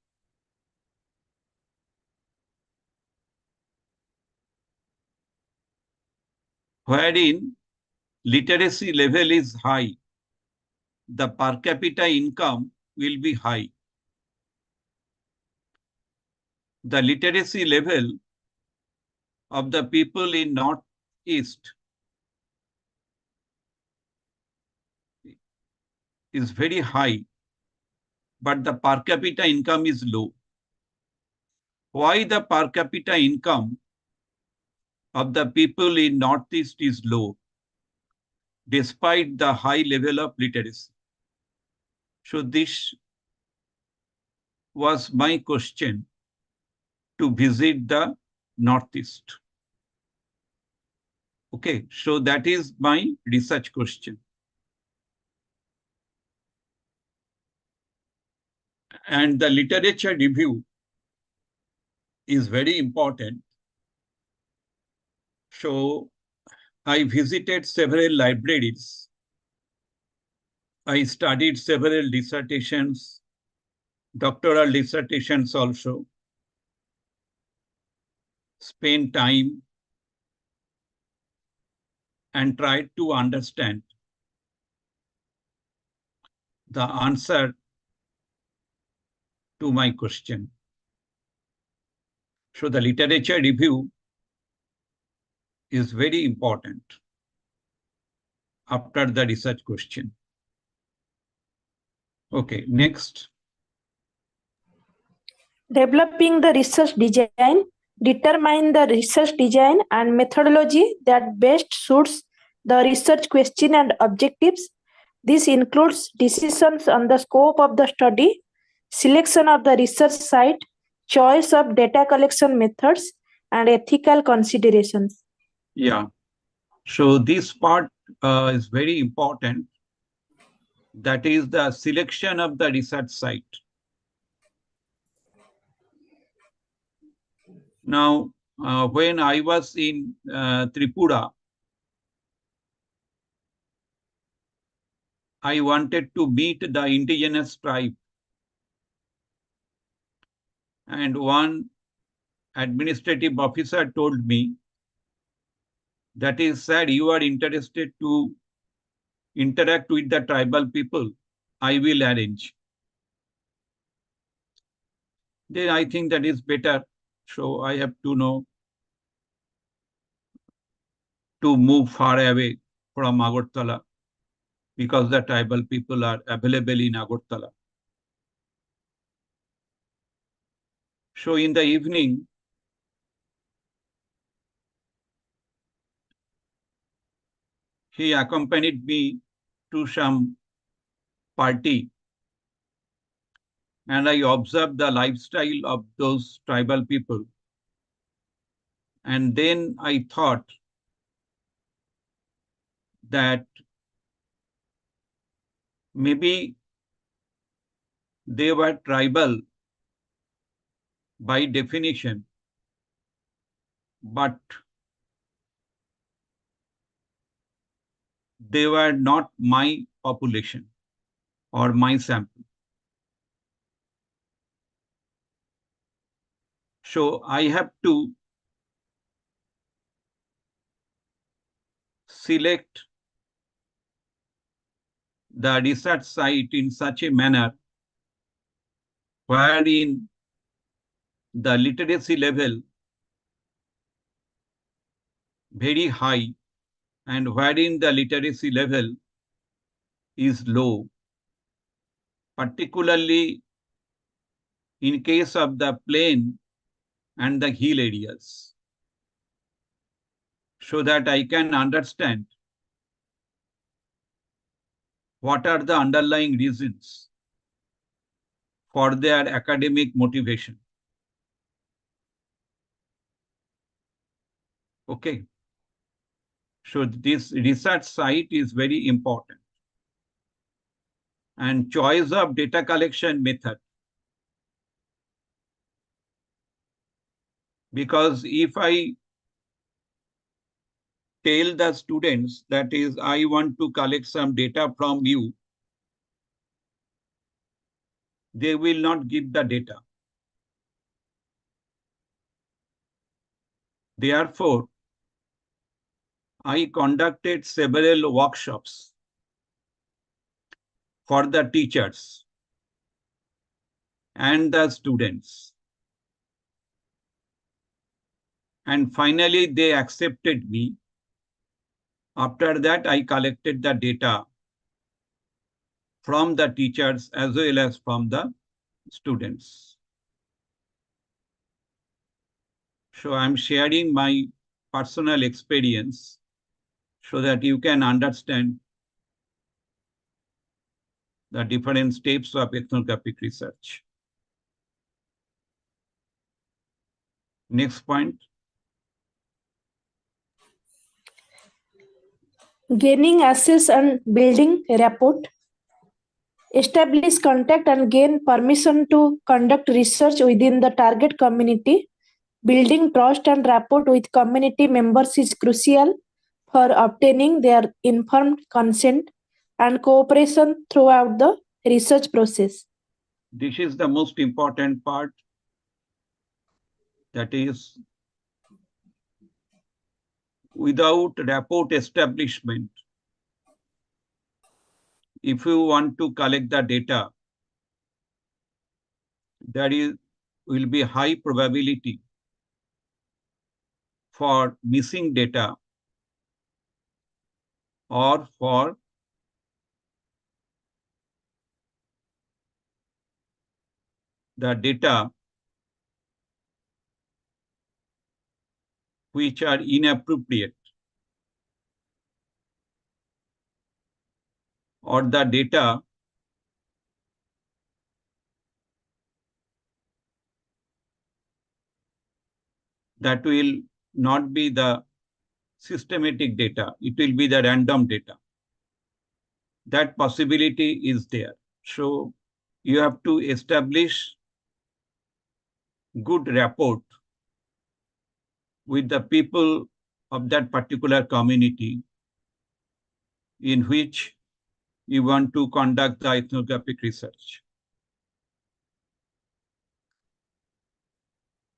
S2: wherein literacy level is high, the per capita income will be high. The literacy level of the people in Northeast is very high, but the per capita income is low. Why the per capita income of the people in Northeast is low, despite the high level of literacy? So this was my question to visit the Northeast. Okay, so that is my research question. And the literature review is very important. So I visited several libraries. I studied several dissertations, doctoral dissertations also, spent time and tried to understand the answer to my question. So the literature review is very important after the research question. Okay, next.
S7: Developing the research design. Determine the research design and methodology that best suits the research question and objectives. This includes decisions on the scope of the study, selection of the research site, choice of data collection methods, and ethical considerations.
S2: Yeah. So this part is very important. That is the selection of the research site. Now, when I was in Tripura, I wanted to meet the indigenous tribe. And one administrative officer told me, that is, sir, you are interested to interact with the tribal people. I will arrange. Then I think that is better. So I have to know to move far away from Agartala because the tribal people are available in Agartala. So in the evening, he accompanied me to some party and I observed the lifestyle of those tribal people. And then I thought that maybe they were tribal by definition, but they were not my population or my sample. So I have to select the research site in such a manner wherein the literacy level very high and wherein the literacy level is low, particularly in case of the plain and the hill areas, so that I can understand what are the underlying reasons for their academic motivation. Okay. So this research site is very important. And choice of data collection method. Because if I tell the students that is, I want to collect some data from you, they will not give the data. Therefore, I conducted several workshops for the teachers and the students. And finally, they accepted me. After that, I collected the data from the teachers as well as from the students. So I'm sharing my personal experience so that you can understand the different steps of ethnographic research. Next point.
S7: Gaining access and building rapport. establish contact and gain permission to conduct research within the target community. Building trust and rapport with community members is crucial for obtaining their informed consent and cooperation throughout the research process.
S2: This is the most important part, that is, without rapport establishment, if you want to collect the data, there will be high probability for missing data or for the data which are inappropriate, or the data that will not be the systematic data, it will be the random data. That possibility is there. So you have to establish good rapport with the people of that particular community in which you want to conduct the ethnographic research.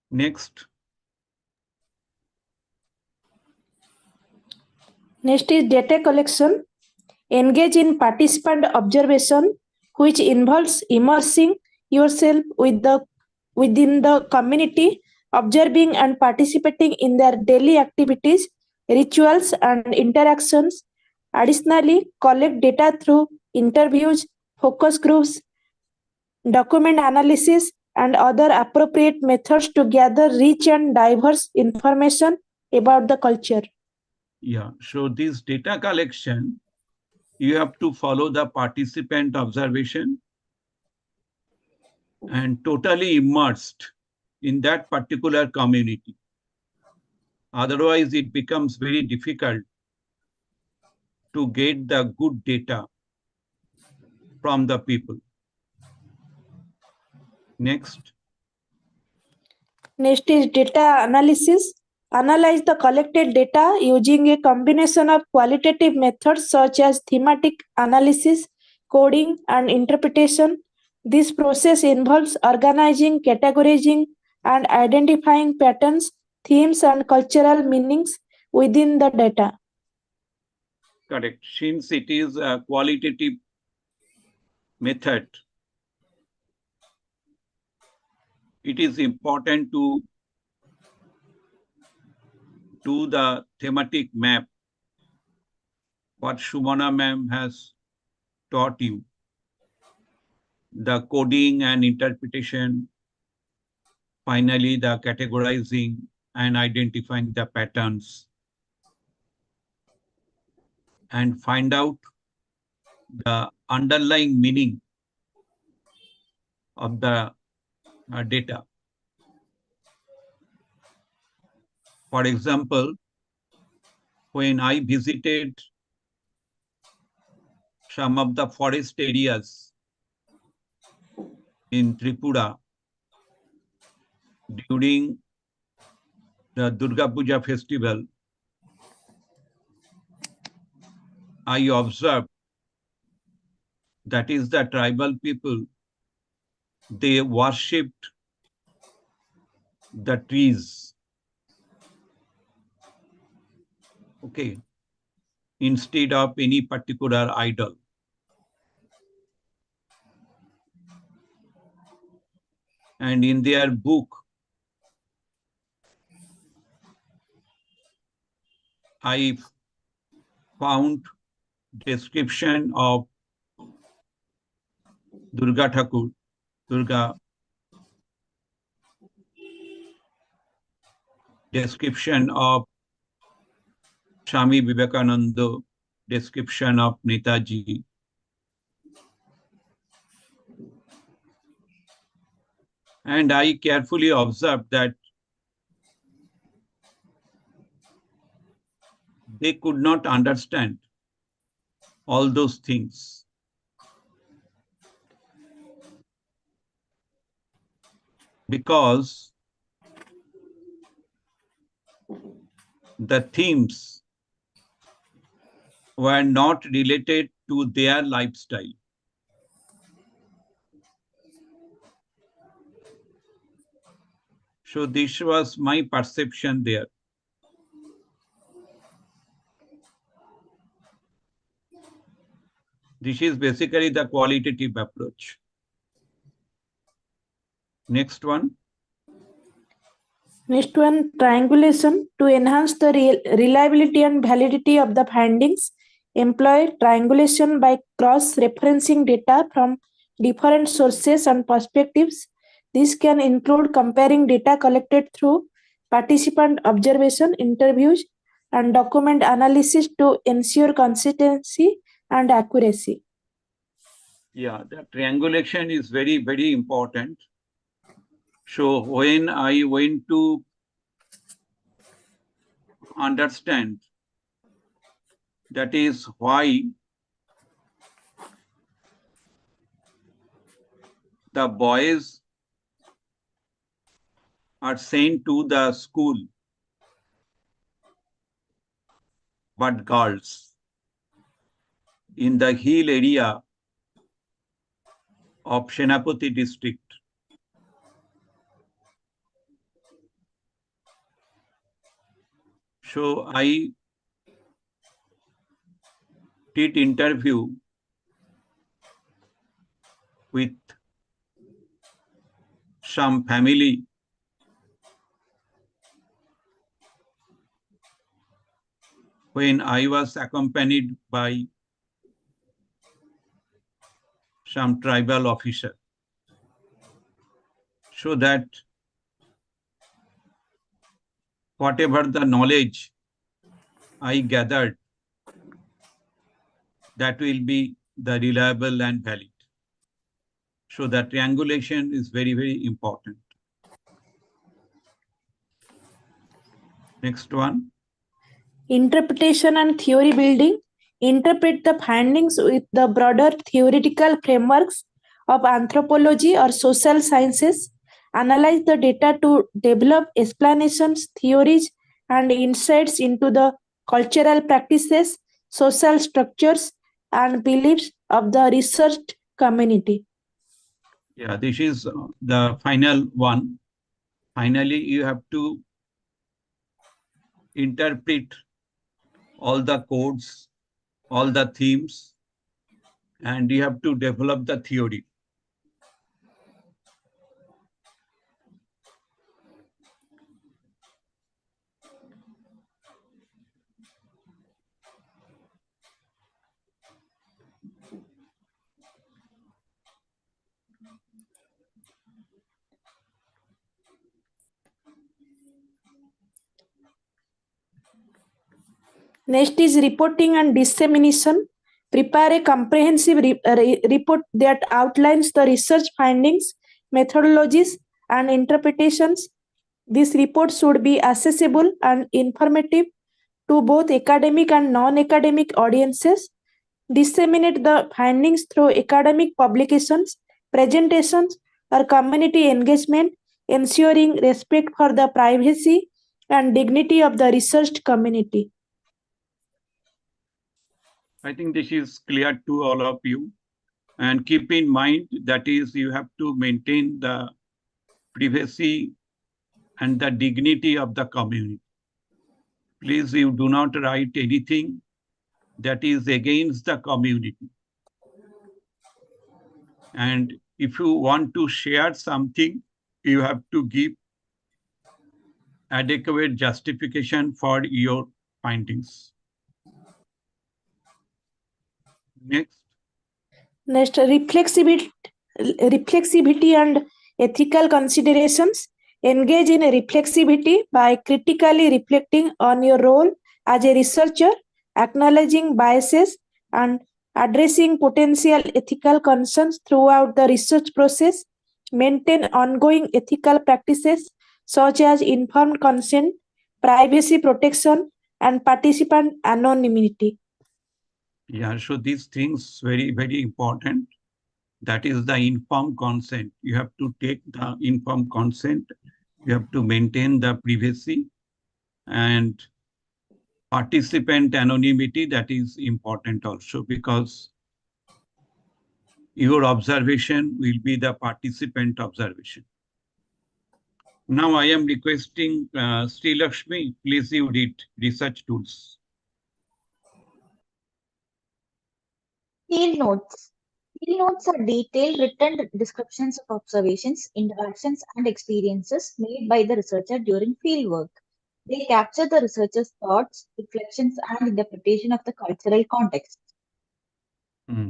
S2: Next.
S7: Next is data collection. Engage in participant observation, which involves immersing yourself within the community, observing and participating in their daily activities, rituals, and interactions. Additionally, collect data through interviews, focus groups, document analysis, and other appropriate methods to gather rich and diverse information about the culture.
S2: Yeah, so this data collection, you have to follow the participant observation and totally immersed in that particular community. Otherwise, it becomes very difficult to get the good data from the people. Next.
S7: Next is data analysis. Analyze the collected data using a combination of qualitative methods such as thematic analysis, coding, and interpretation. This process involves organizing, categorizing, and identifying patterns, themes, and cultural meanings within the data.
S2: Correct. Since it is a qualitative method, it is important to do the thematic map, what Shumana ma'am has taught you, the coding and interpretation, finally the categorizing and identifying the patterns, and find out the underlying meaning of the data. For example, when I visited some of the forest areas in Tripura during the Durga Puja festival, I observed that is the tribal people, they worshipped the trees, okay, instead of any particular idol. And in their book, I found description of Durga Thakur, Durga, description of Swami Vivekananda, description of Netaji. And I carefully observed that they could not understand all those things. because the themes were not related to their lifestyle. So this was my perception there. This is basically the qualitative approach. Next one.
S7: Next one, triangulation. To enhance the reliability and validity of the findings, employ triangulation by cross-referencing data from different sources and perspectives. This can include comparing data collected through participant observation, interviews, and document analysis to ensure consistency and accuracy.
S2: Yeah, the triangulation is very, very important. So when I went to understand, that is why the boys are sent to the school, but girls in the hill area of Senapati district. So I did interview with some family when I was accompanied by some tribal officer, so that whatever the knowledge I gathered, that will be the reliable and valid. So the triangulation is very, very important. Next one.
S7: Interpretation and theory building. Interpret the findings with the broader theoretical frameworks of anthropology or social sciences. Analyze the data to develop explanations, theories, and insights into the cultural practices, social structures, and beliefs of the research community.
S2: Yeah, this is the final one. Finally, you have to interpret all the codes, all the themes, and you have to develop the theory.
S7: Next is reporting and dissemination. Prepare a comprehensive report that outlines the research findings, methodologies, and interpretations. This report should be accessible and informative to both academic and non-academic audiences. Disseminate the findings through academic publications, presentations, or community engagement, ensuring respect for the privacy and dignity of the research community.
S2: I think this is clear to all of you. And keep in mind, that is, you have to maintain the privacy and the dignity of the community. Please, you do not write anything that is against the community. And if you want to share something, you have to give adequate justification for your findings. Next.
S7: Next, reflexivity and ethical considerations. Engage in reflexivity by critically reflecting on your role as a researcher, acknowledging biases, and addressing potential ethical concerns throughout the research process. Maintain ongoing ethical practices such as informed consent, privacy protection, and participant anonymity.
S2: Yeah, so these things very, very important. That is the informed consent. You have to take the informed consent. You have to maintain the privacy and participant anonymity. That is important also, because your observation will be the participant observation. Now I am requesting Sri Lakshmi, please you read research tools.
S5: Field notes. Field notes are detailed written descriptions of observations, interactions, and experiences made by the researcher during fieldwork. They capture the researcher's thoughts, reflections, and interpretation of the cultural context.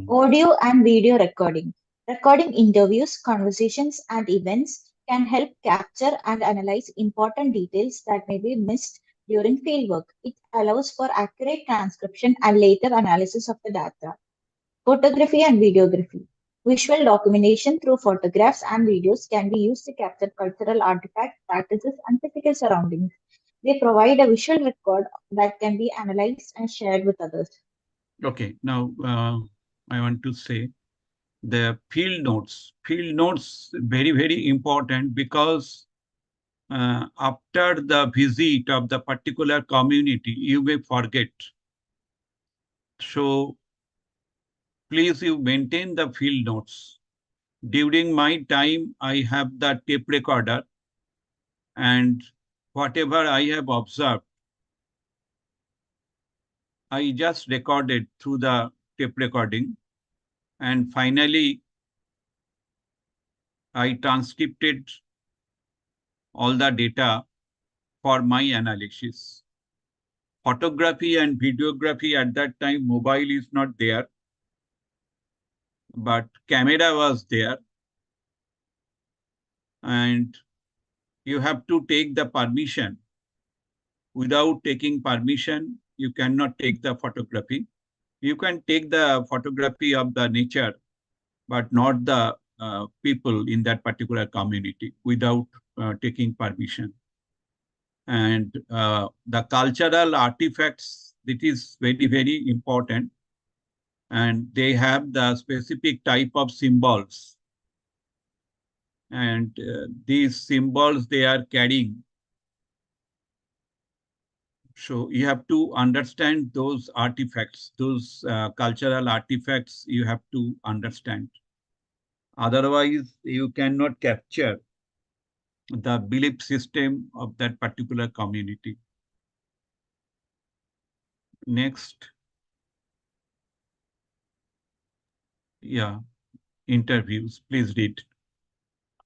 S5: Audio and video recording. Recording interviews, conversations, and events can help capture and analyze important details that may be missed during fieldwork. It allows for accurate transcription and later analysis of the data. Photography and videography. Visual documentation through photographs and videos can be used to capture cultural artifacts, practices, and physical surroundings. They provide a visual record that can be analyzed and shared with others.
S2: Okay, now I want to say the field notes. Field notes very, very important, because after the visit of the particular community, you may forget. So please you maintain the field notes. During my time, I have the tape recorder, and whatever I have observed, I just recorded through the tape recording, and finally I transcribed all the data for my analysis. Photography and videography, at that time, mobile is not there, but camera was there. And you have to take the permission. Without taking permission, you cannot take the photography. You can take the photography of the nature, but not the people in that particular community without taking permission. And the cultural artifacts, it is very, very important. And they have the specific type of symbols. And these symbols they are carrying. So you have to understand those artifacts, those cultural artifacts you have to understand. Otherwise, you cannot capture the belief system of that particular community. Next. Yeah, interviews. Please read.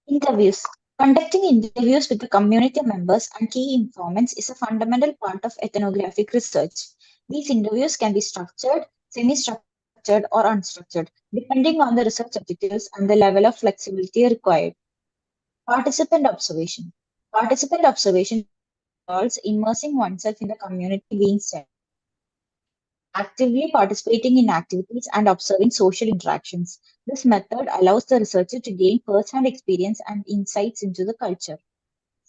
S5: Interviews. Conducting interviews with the community members and key informants is a fundamental part of ethnographic research. These interviews can be structured, semi-structured, or unstructured, depending on the research objectives and the level of flexibility required. Participant observation. Participant observation involves immersing oneself in the community being studied, actively participating in activities and observing social interactions. This method allows the researcher to gain first-hand experience and insights into the culture.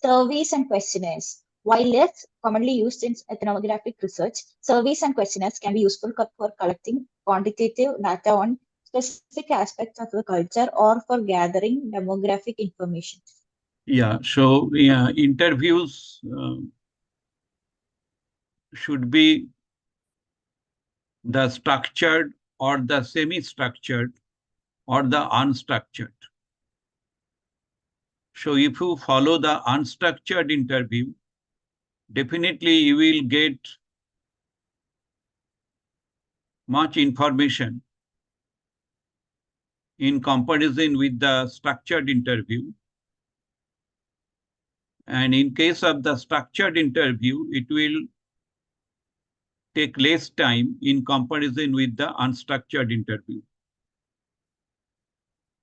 S5: Surveys and questionnaires. While less commonly used in ethnographic research, surveys and questionnaires can be useful for collecting quantitative data on specific aspects of the culture or for gathering demographic information.
S2: Yeah, so interviews should be the structured or the semi-structured or the unstructured. So if you follow the unstructured interview, definitely you will get much information in comparison with the structured interview. And in case of the structured interview, it will take less time in comparison with the unstructured interview.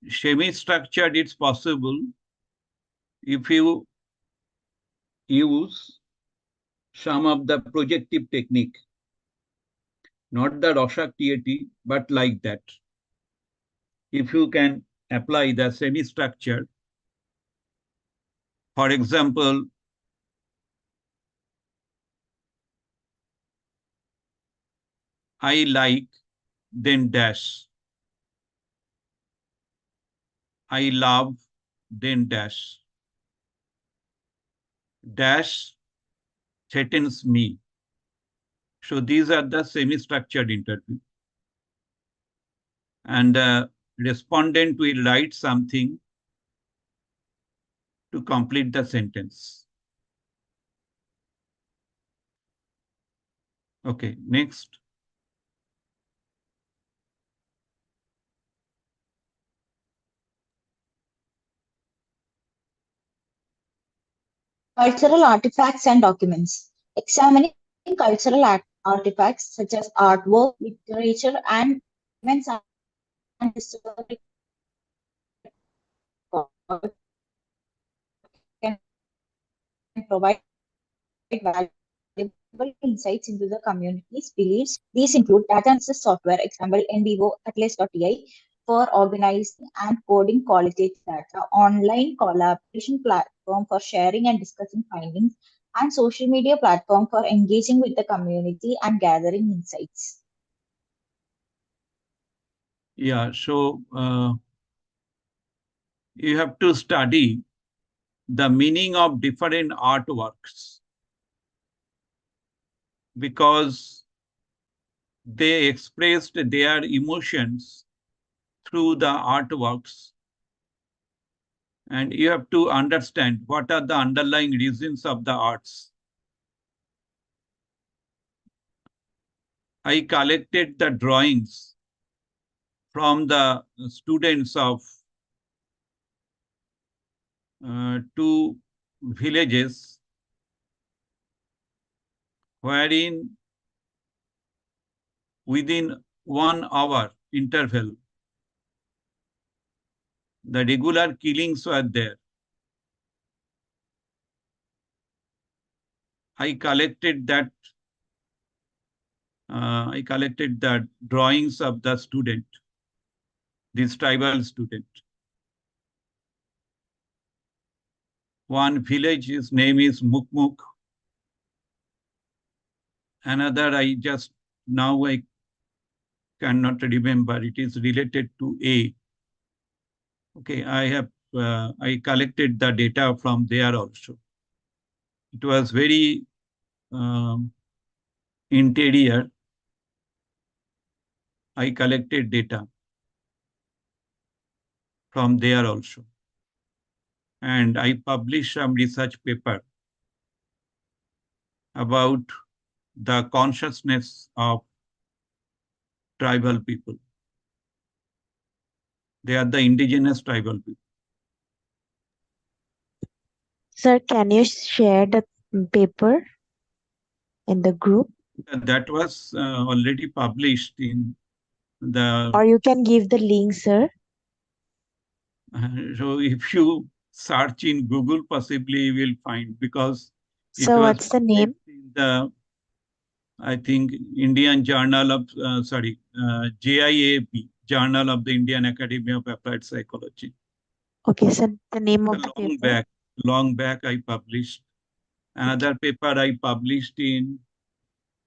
S2: Semi-structured, it's possible if you use some of the projective technique, not the Rorschach TAT, but like that. If you can apply the semi-structured, for example, I like, then dash. I love, then dash. Dash threatens me. So these are the semi-structured interview. And the respondent will write something to complete the sentence. Okay, next.
S5: Cultural artifacts and documents. Examining cultural artifacts such as artwork, literature, and documents and historical records can provide valuable insights into the community's beliefs. These include data analysis software, example NBO Atlas.ti, for organizing and coding qualitative data, online collaboration platform for sharing and discussing findings, and social media platform for engaging with the community and gathering insights.
S2: Yeah, so you have to study the meaning of different artworks because they expressed their emotions through the artworks, and you have to understand what are the underlying reasons of the arts. I collected the drawings from the students of two villages wherein within 1 hour interval, the regular killings were there. I collected that. I collected the drawings of the student, this tribal student. One village, his name is Mukmuk. Another, I just now I cannot remember. It is related to A. Okay, I collected the data from there also. It was very interior. I collected data from there also. And I published some research paper about the consciousness of tribal people. They are the indigenous tribal people.
S1: Sir, can you share the paper in the group?
S2: That was already published in the.
S1: Or you can give the link, sir.
S2: So if you search in Google, possibly you will find, because it
S1: So
S2: was
S1: what's the name?
S2: in the, I think, Indian Journal of, JIAP, Journal of the Indian Academy of Applied Psychology.
S1: Okay, sir, the name of the
S2: Long
S1: paper.
S2: long back I published. Another paper I published in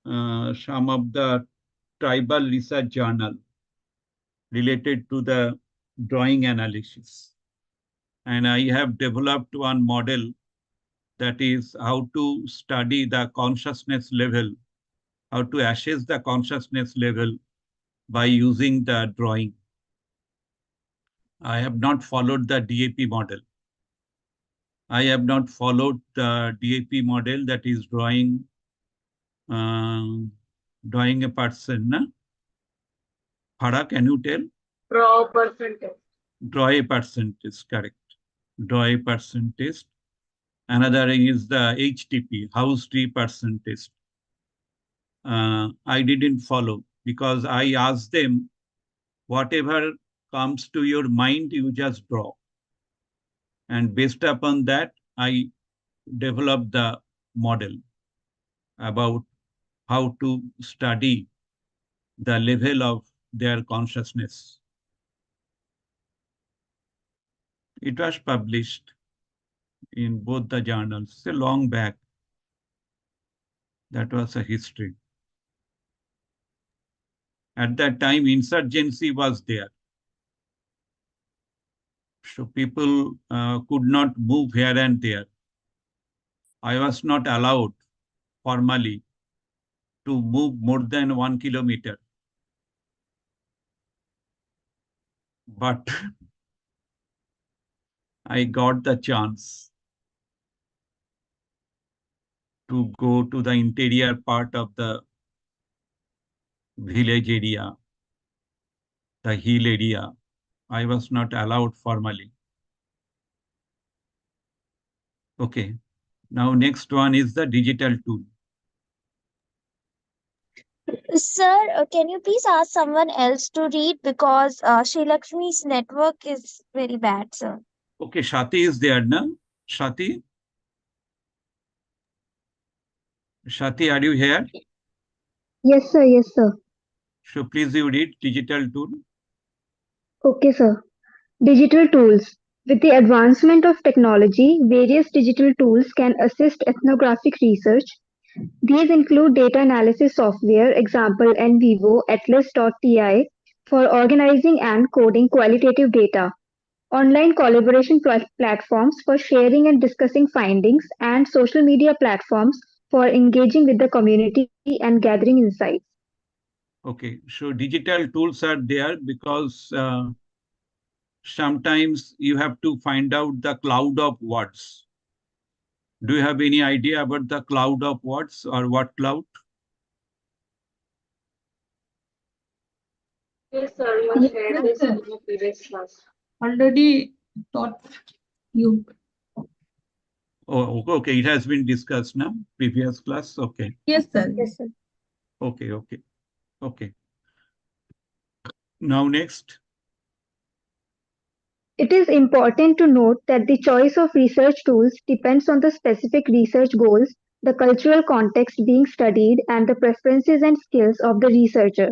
S2: some of the tribal research journal related to the drawing analysis. And I have developed one model that is how to study the consciousness level, how to assess the consciousness level by using the drawing. I have not followed the DAP model. I have not followed the DAP model, that is drawing a person. Na? Hara, can you tell?
S6: Draw percentage.
S2: Draw a percentage, correct. Draw a percentage. Another is the HTP, house tree percentage. I didn't follow because I asked them, whatever comes to your mind, you just draw. And based upon that, I developed the model about how to study the level of their consciousness. It was published in both the journals. It's a long back. That was a history. At that time, insurgency was there. So people could not move here and there. I was not allowed formally to move more than 1 kilometer. But I got the chance to go to the interior part of the village area, the hill area. I was not allowed formally. Okay. Now next one is the digital tool.
S3: Sir, can you please ask someone else to read because Sri Lakshmi's network is very bad, sir.
S2: Okay, Shati is there, na? Shati? Shati, are you here?
S4: Yes, sir. Yes, sir.
S2: So please you read digital tool.
S4: Okay, sir. Digital tools. With the advancement of technology, various digital tools can assist ethnographic research. These include data analysis software, example NVivo, Atlas.ti, for organizing and coding qualitative data, online collaboration platforms for sharing and discussing findings, and social media platforms for engaging with the community and gathering insights.
S2: Okay, so digital tools are there because sometimes you have to find out the cloud of words. Do you have any idea about the cloud of words or what cloud?
S6: Yes, sir, you have shared this in the previous class.
S8: Already taught you.
S2: Oh, okay. It has been discussed now, previous class. Okay.
S8: Yes, sir.
S4: Yes, sir.
S2: Okay, okay, okay. Now next.
S4: It is important to note that the choice of research tools depends on the specific research goals, the cultural context being studied, and the preferences and skills of the researcher.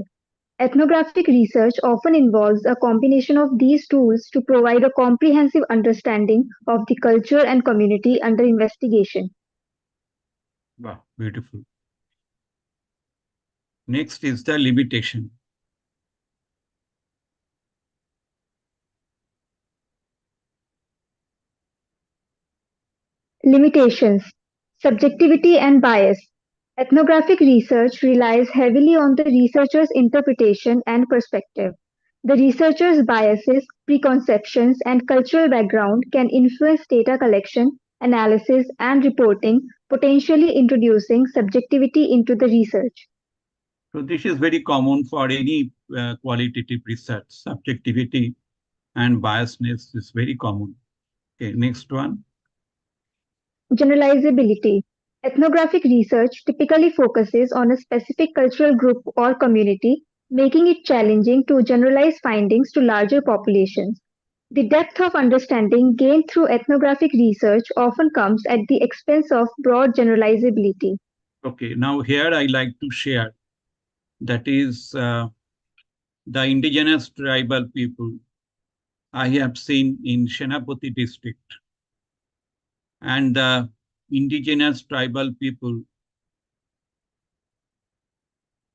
S4: Ethnographic research often involves a combination of these tools to provide a comprehensive understanding of the culture and community under investigation.
S2: Wow, beautiful. Next is the limitation.
S4: Limitations. Subjectivity and bias. Ethnographic research relies heavily on the researcher's interpretation and perspective. The researcher's biases, preconceptions, and cultural background can influence data collection, analysis, and reporting, potentially introducing subjectivity into the research.
S2: So this is very common for any qualitative research. Subjectivity and biasness is very common. Okay, next one.
S4: Generalizability. Ethnographic research typically focuses on a specific cultural group or community, making it challenging to generalize findings to larger populations. The depth of understanding gained through ethnographic research often comes at the expense of broad generalizability.
S2: Okay, now here I like to share that is the indigenous tribal people I have seen in Senapati district and the indigenous tribal people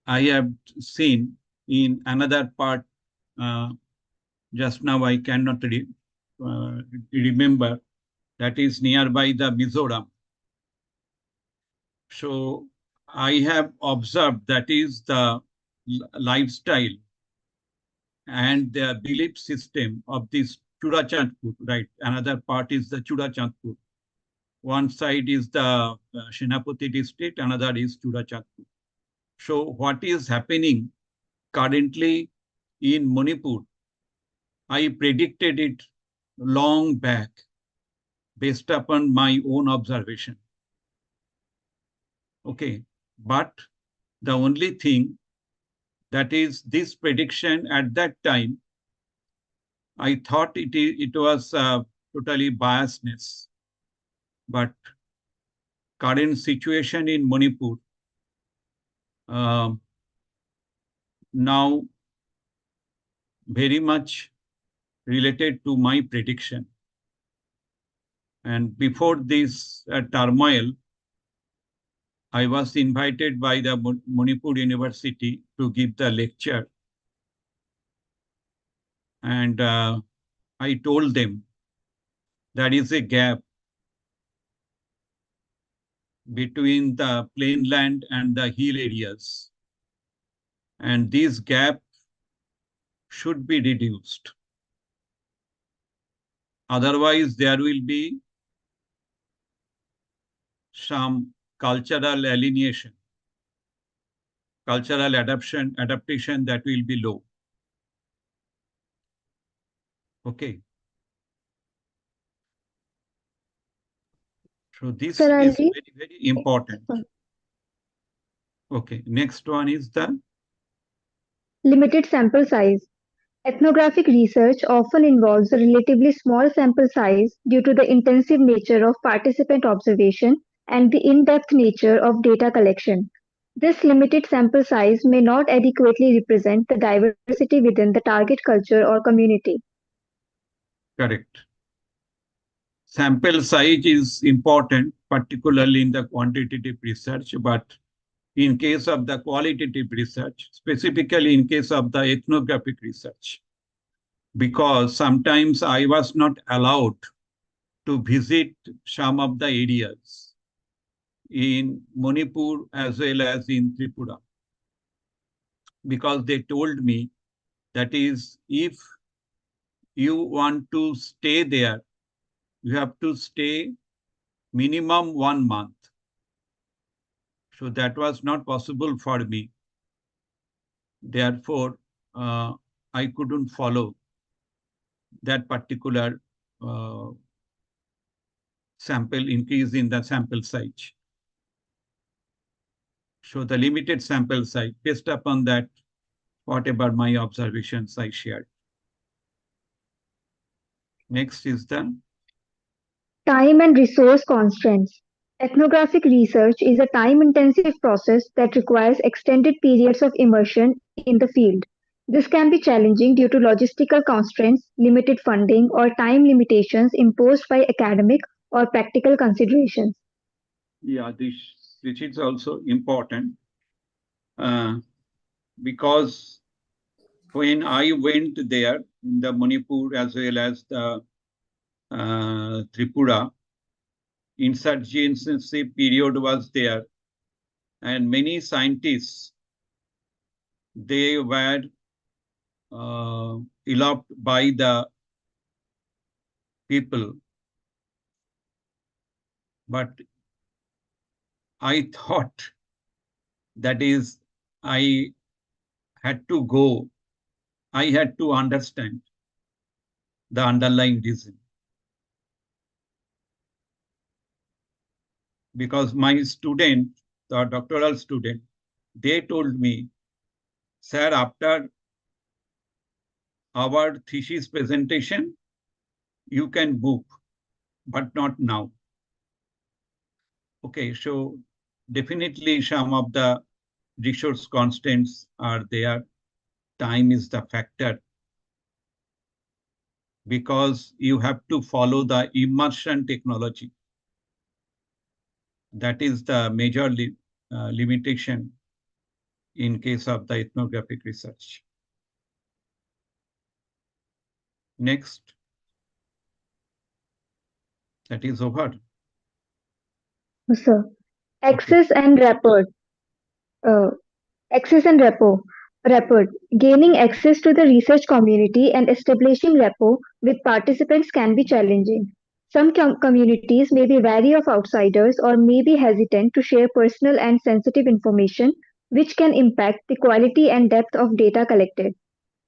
S2: I have seen in another part. Uh, just now I cannot remember. That is nearby the Mizoram. So I have observed that is the lifestyle and the belief system of this Churachandpur, right? Another part is the Churachandpur. One side is the Senapati district, another is Churachandpur. So what is happening currently in Manipur, I predicted it long back based upon my own observation. Okay, but the only thing that is this prediction at that time, I thought it was totally biasness. But current situation in Manipur um, now very much related to my prediction. And before this turmoil, I was invited by the Manipur University to give the lecture. And I told them there is a gap between the plain land and the hill areas. And this gap should be reduced. Otherwise, there will be some cultural alienation, cultural adaptation that will be low. Okay. So this
S4: Sir, I'll
S2: is
S4: read.
S2: very, very important. Okay. Next one is the
S4: Limited sample size. Ethnographic research often involves a relatively small sample size due to the intensive nature of participant observation and the in-depth nature of data collection. This limited sample size may not adequately represent the diversity within the target culture or community.
S2: correct. Sample size is important, particularly in the quantitative research, but in case of the qualitative research, specifically in case of the ethnographic research, because sometimes I was not allowed to visit some of the areas in Manipur as well as in Tripura, because they told me that is, if you want to stay there, you have to stay minimum 1 month. So that was not possible for me. Therefore, I couldn't follow that particular sample increase in the sample size. So the limited sample size, based upon that, whatever my observations I shared. Next is the
S4: Time and resource constraints. Ethnographic research is a time-intensive process that requires extended periods of immersion in the field. This can be challenging due to logistical constraints, limited funding, or time limitations imposed by academic or practical considerations.
S2: yeah, this is also important uh, because when I went there in the Manipur as well as the Tripura, insurgency period was there, and many scientists they were eloped by the people, but I thought that is I had to go, I had to understand the underlying reason, because my student, the doctoral student, they told me, sir, after our thesis presentation, you can move, but not now. Okay, so definitely some of the resource constraints are there. Time is the factor because you have to follow the immersion technology. That is the major limitation in case of the ethnographic research. Next, that is over.
S4: So,
S2: Okay.
S4: access and rapport. Uh, Access and rapport. Gaining access to the research community and establishing rapport with participants can be challenging. Some communities may be wary of outsiders or may be hesitant to share personal and sensitive information, which can impact the quality and depth of data collected.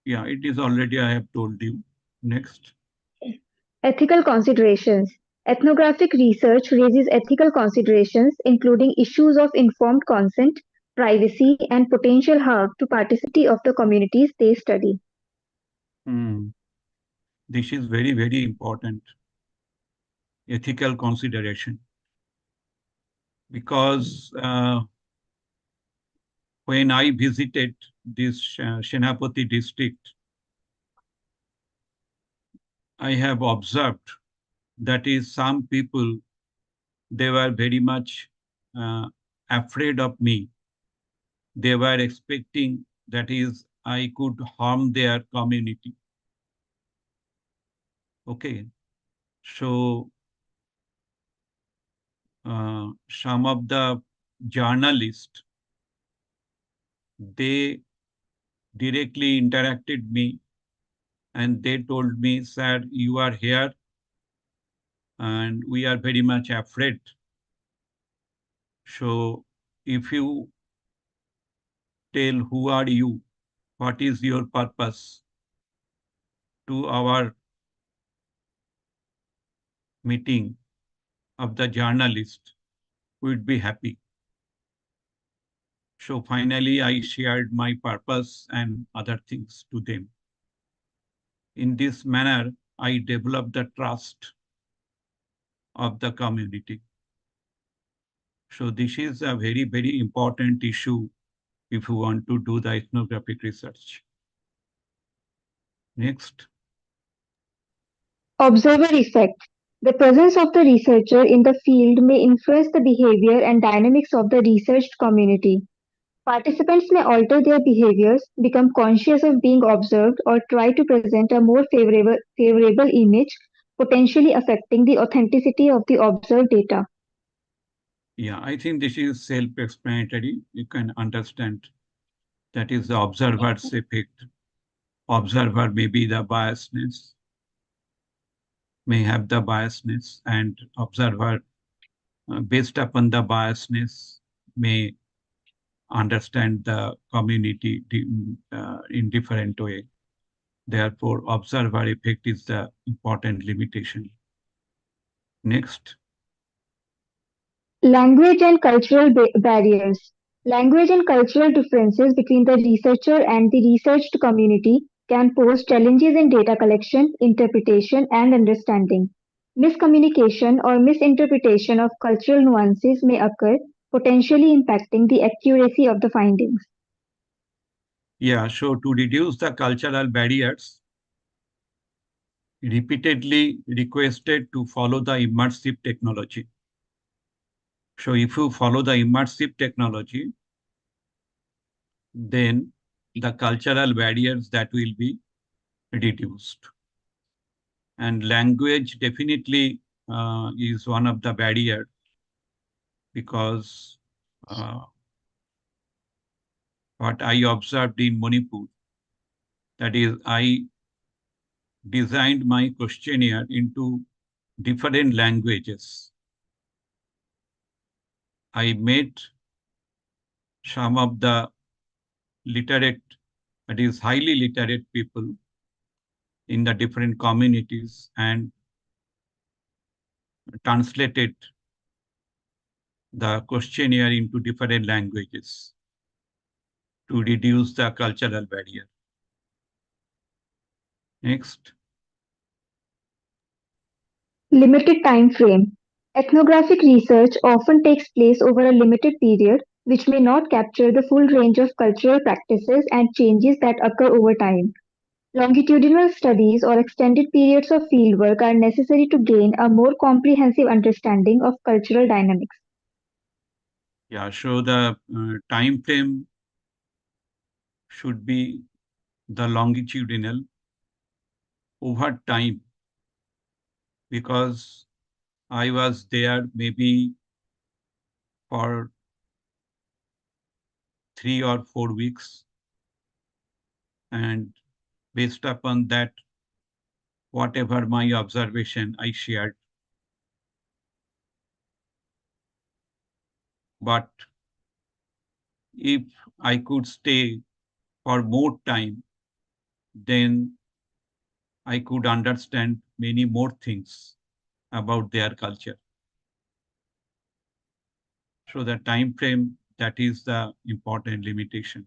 S2: Yeah, it is already I have told you. Next.
S4: Ethical considerations. Ethnographic research raises ethical considerations, including issues of informed consent, privacy, and potential harm to participants of the communities they study.
S2: This is very, very important ethical consideration because when I visited this Senapati district, I have observed that is some people, they were very much afraid of me. They were expecting that is I could harm their community. Okay. So some of the journalists, they directly interacted me and they told me, sir, you are here and we are very much afraid. So if you tell who are you, what is your purpose to our meeting of the journalist, we'd be happy. So finally, I shared my purpose and other things to them. In this manner, I developed the trust of the community. So this is a very, very important issue if you want to do the ethnographic research. Next.
S4: Observer effect. The presence of the researcher in the field may influence the behavior and dynamics of the researched community. Participants may alter their behaviors, become conscious of being observed, or try to present a more favorable image, potentially affecting the authenticity of the observed data.
S2: Yeah, I think this is self-explanatory. You can understand that is the observer's effect. Observer may be the biasness, may have the biasness, and observer, based upon the biasness, may understand the community in different way. Therefore, observer effect is the important limitation. Next.
S4: Language and cultural barriers. Language and cultural differences between the researcher and the researched community can pose challenges in data collection, interpretation, and understanding. Miscommunication or misinterpretation of cultural nuances may occur, potentially impacting the accuracy of the findings.
S2: Yeah, so to reduce the cultural barriers, repeatedly requested to follow the immersive technology. So if you follow the immersive technology, then the cultural barriers that will be reduced. And language definitely is one of the barrier because what I observed in Manipur, that is, I designed my questionnaire into different languages. I met some of the literate, that is, highly literate people in the different communities and translated the questionnaire into different languages to reduce the cultural barrier. Next.
S4: Limited time frame. Ethnographic research often takes place over a limited period, which may not capture the full range of cultural practices and changes that occur over time. Longitudinal studies or extended periods of fieldwork are necessary to gain a more comprehensive understanding of cultural dynamics.
S2: Yeah, so the time frame should be the longitudinal over time because I was there maybe for 3 or 4 weeks, and based upon that, whatever my observation I shared. But if I could stay for more time, then I could understand many more things about their culture. So the time frame, that is the important limitation.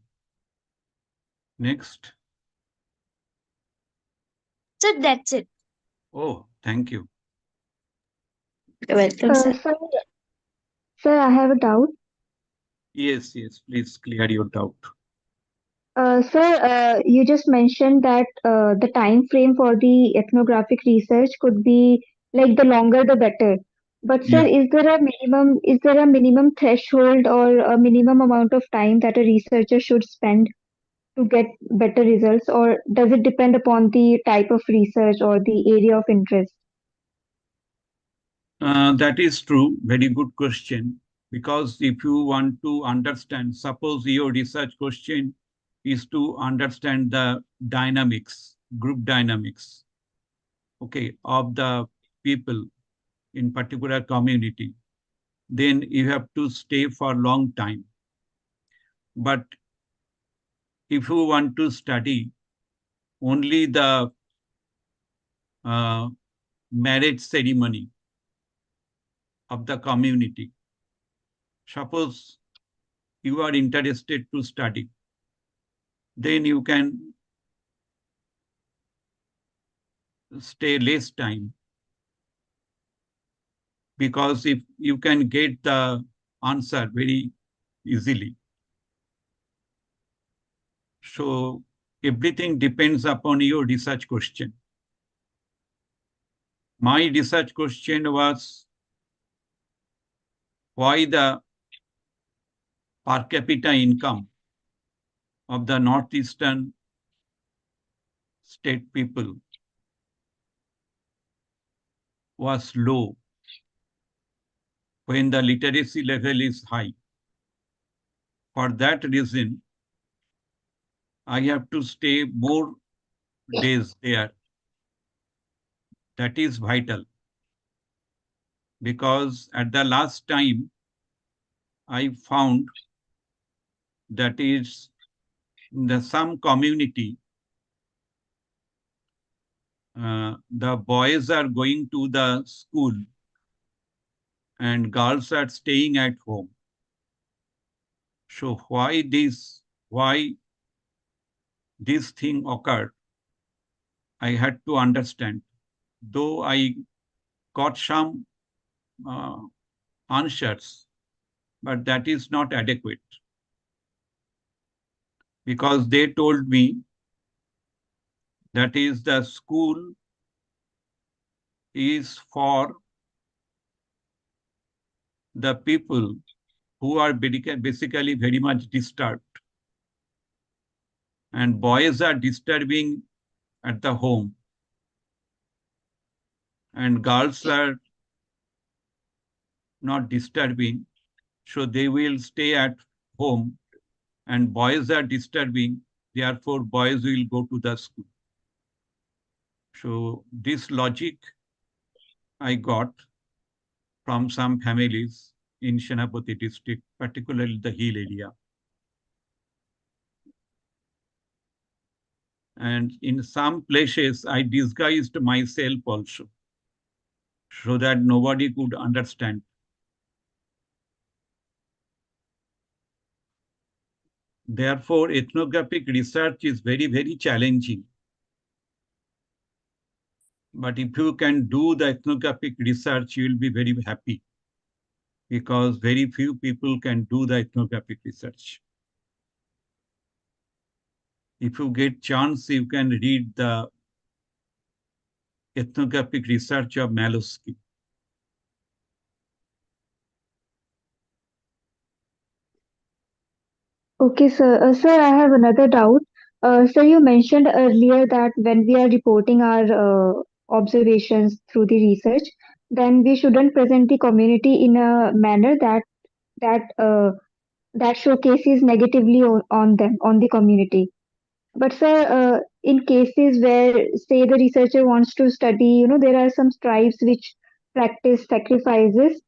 S2: Next.
S3: So that's it.
S2: Oh, thank you.
S3: You're welcome, sir.
S4: Sir, I have a doubt.
S2: Yes, please clear your doubt.
S4: Sir, you just mentioned that the time frame for the ethnographic research could be like the longer the better. But sir,
S2: Yeah.
S4: is there a minimum threshold or a minimum amount of time that a researcher should spend to get better results, or does it depend upon the type of research or the area of interest?
S2: That is true. Very good question. Because if you want to understand, suppose your research question is to understand the dynamics, group dynamics, okay, of the people in particular community, then you have to stay for a long time. But if you want to study only the uh, marriage ceremony of the community, suppose you are interested to study, then you can stay less time, because if you can get the answer very easily. So everything depends upon your research question. My research question was why the per capita income of the northeastern state people was low when the literacy level is high. For that reason, I have to stay more days there. That is vital, because at the last time I found that is in the some community, the boys are going to the school and girls are staying at home. So why this thing occurred, I had to understand. Though I got some uh, answers, but that is not adequate, because they told me that is the school is for the people who are basically very much disturbed, and boys are disturbing at the home and girls are not disturbing, so they will stay at home, and boys are disturbing, therefore boys will go to the school. So this logic I got from some families in Senapati district, particularly the hill area. And in some places, I disguised myself also, so that nobody could understand. Therefore, ethnographic research is very, very challenging. But if you can do the ethnographic research, you will be very happy, because very few people can do the ethnographic research. If you get chance, you can read the ethnographic research of Malosky.
S4: Okay, sir. Sir, I have another doubt. Sir, you mentioned earlier that when we are reporting our observations through the research, then we shouldn't present the community in a manner that that showcases negatively on them, on the community. But sir, in cases where, say, the researcher wants to study, there are some tribes which practice sacrifices,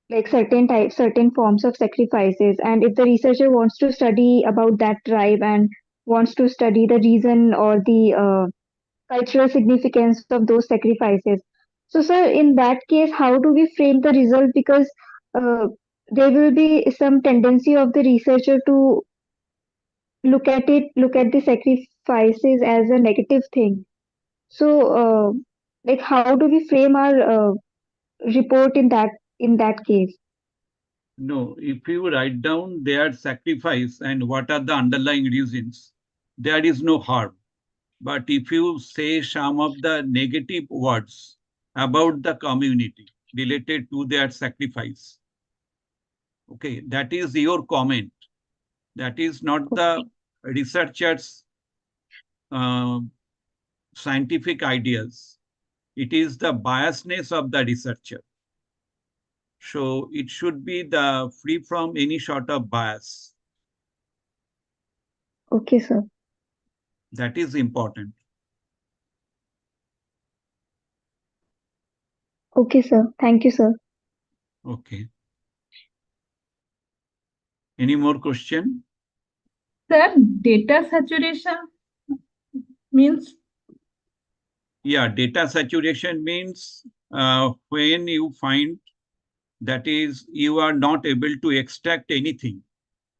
S4: like certain forms of sacrifices, and if the researcher wants to study about that tribe and wants to study the reason or the cultural significance of those sacrifices, so sir, in that case, how do we frame the result? Because uh, there will be some tendency of the researcher to look at the sacrifices as a negative thing. So like, how do we frame our report in that case?
S2: No, if you write down their sacrifice and what are the underlying reasons, there is no harm. But if you say some of the negative words about the community related to their sacrifice, okay, that is your comment. That is not the
S4: Okay.
S2: researcher's uh, scientific ideas. It is the biasness of the researcher. So it should be the free from any sort of bias.
S4: Okay, sir.
S2: That is important.
S4: Okay, sir. Thank you, sir.
S2: Okay. Any more question?
S8: Sir, data saturation means?
S2: Yeah, data saturation means when you find that is you are not able to extract anything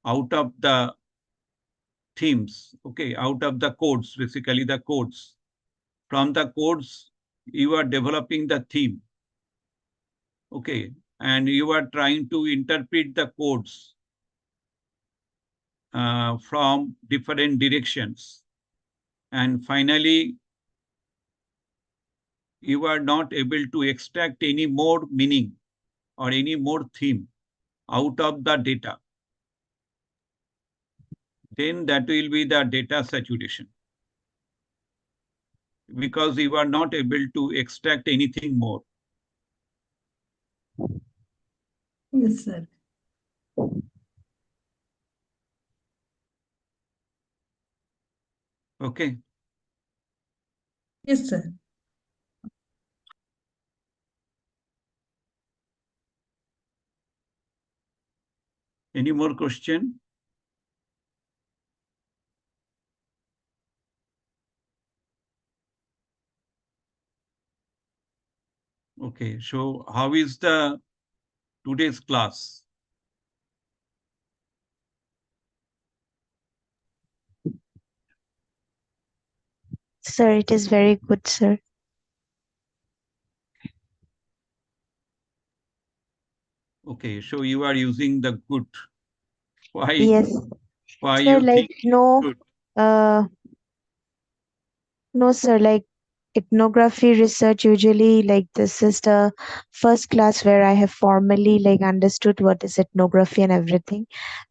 S2: out of the themes, okay, out of the codes, basically the codes. From the codes, you are developing the theme, okay, and you are trying to interpret the codes from different directions. And finally, you are not able to extract any more meaning or any more theme out of the data. Then that will be the data saturation, because you are not able to extract anything more.
S8: Yes, sir.
S2: Okay.
S8: Yes, sir.
S2: Any more question? Okay, so how is the today's class?
S1: Sir, it is very good, sir.
S2: Okay, so you are using the good. Why?
S1: Yes,
S2: Why
S1: sir,
S2: you
S1: like
S2: think
S1: no,
S2: good?
S1: no, sir, like ethnography research usually like this is the first class where I have formally like understood what is ethnography and everything.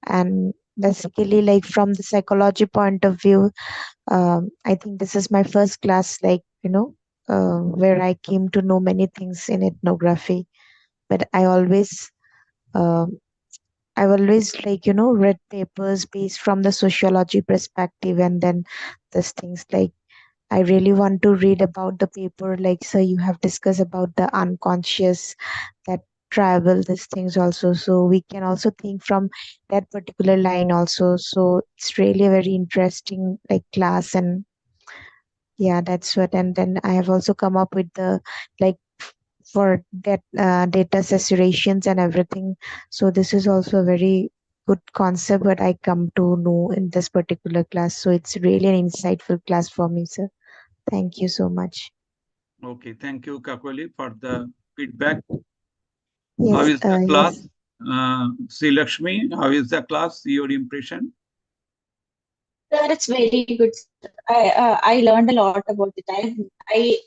S1: And basically like from the psychology point of view, I think this is my first class, like, where I came to know many things in ethnography. But um, I've always like, read papers based from the sociology perspective, and then these things like I really want to read about the paper, like, so you have discussed about the unconscious that travel these things also. So we can also think from that particular line also. So it's really a very interesting like class, and yeah, that's what. And then I have also come up with the like for that data saturations and everything. So this is also a very good concept what I come to know in this particular class. So it's really an insightful class for me, sir. Thank you so much.
S2: Okay, thank you, Kakoli, for the feedback. How
S1: Yes,
S2: is the
S1: yes.
S2: class? Sri Lakshmi, how is the class? Your impression?
S5: Sir, it's very good, sir. I learned a lot about it. I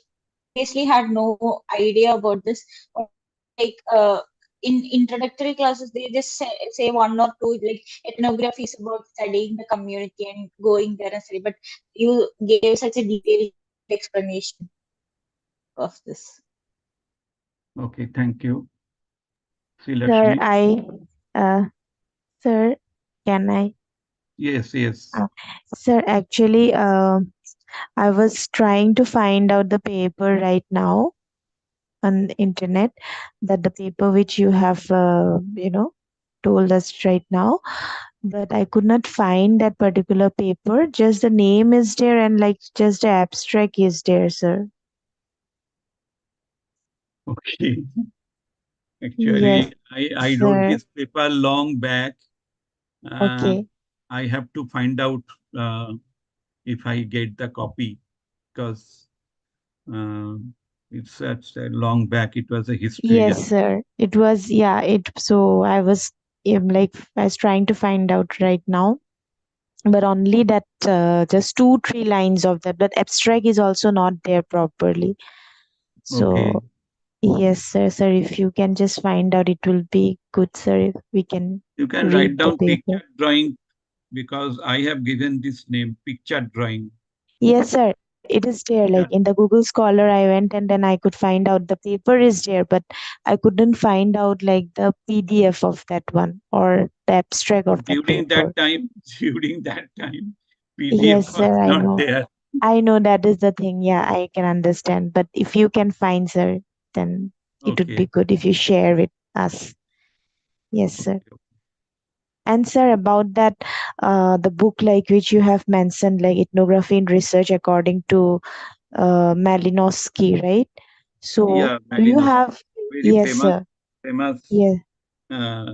S5: previously had no idea about this. Like in introductory classes, they just say one or two, like ethnography is about studying the community and going there and study. But you gave such a detailed explanation of this.
S2: Okay, thank you, Sri
S1: Sir,
S2: Lakshmi.
S1: uh, sir, can I?
S2: Yes, yes.
S1: Uh, sir, actually, I was trying to find out the paper right now on the internet, that the paper which you have, told us right now, but I could not find that particular paper. Just the name is there and like just the abstract is there, sir.
S2: Okay.
S1: Yes,
S2: Actually, I wrote
S1: sir.
S2: this paper long back. Uh,
S1: Okay.
S2: I have to find out uh, if I get the copy, because uh, it's such a long back. It was a history.
S1: Yes, sir. It was, yeah, so I was trying to find out right now, but only that just two, three lines of that, but abstract is also not there properly.
S2: Okay.
S1: So, yes, sir, if you can just find out, it will be good, sir, if we can
S2: You can write
S1: read the
S2: down
S1: paper.
S2: picture drawing, because I have given this name, picture drawing.
S1: Yes, sir. it is there.
S2: Yeah.
S1: Like in the Google Scholar, I went and then I could find out the paper is there, but I couldn't find out like the PDF of that one or the abstract of that
S2: During
S1: paper.
S2: that time, during that time, PDF
S1: Yes,
S2: was
S1: sir, I
S2: not
S1: know.
S2: there.
S1: I know that is the thing. Yeah, I can understand. But if you can find, sir, then it would be
S2: Okay.
S1: good if you share with us. Yes, sir.
S2: Okay.
S1: And sir, about that, the book like which you have mentioned, like ethnography in research according to Malinowski, right? So
S2: Yeah,
S1: do you
S2: Malinowski,
S1: have?
S2: very
S1: Yes,
S2: famous,
S1: sir.
S2: famous.
S1: Yeah,
S2: Uh,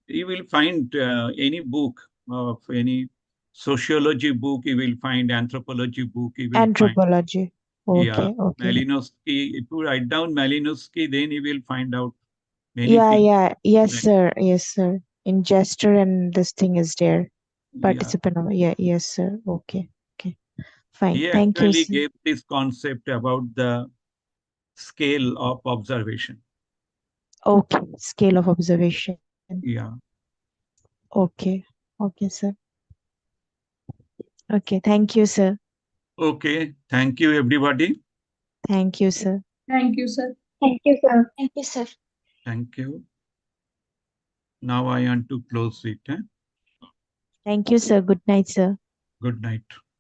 S2: you will find any book of any sociology book. You will find anthropology book. You will find.
S1: anthropology.
S2: Yeah,
S1: Okay, okay.
S2: Malinowski. If you write down Malinowski, then you will find out many
S1: Yeah,
S2: things.
S1: yeah. Yes,
S2: Like,
S1: sir. Yes, sir. In gesture and this thing is there.
S2: yeah,
S1: Participant. Yeah, yes, sir. Okay, okay. Fine.
S2: he
S1: Thank you,
S2: actually
S1: sir.
S2: gave this concept about the scale of observation.
S1: Okay, scale of observation.
S2: Yeah.
S1: Okay, okay, sir. Okay, thank you, sir.
S2: Okay. Thank you, everybody.
S1: Thank you, sir.
S8: Thank you, sir.
S4: Thank you, sir.
S5: Thank you, sir.
S2: Thank you. Now I want to close it.
S1: Thank you, sir. Good night, sir.
S2: Good night.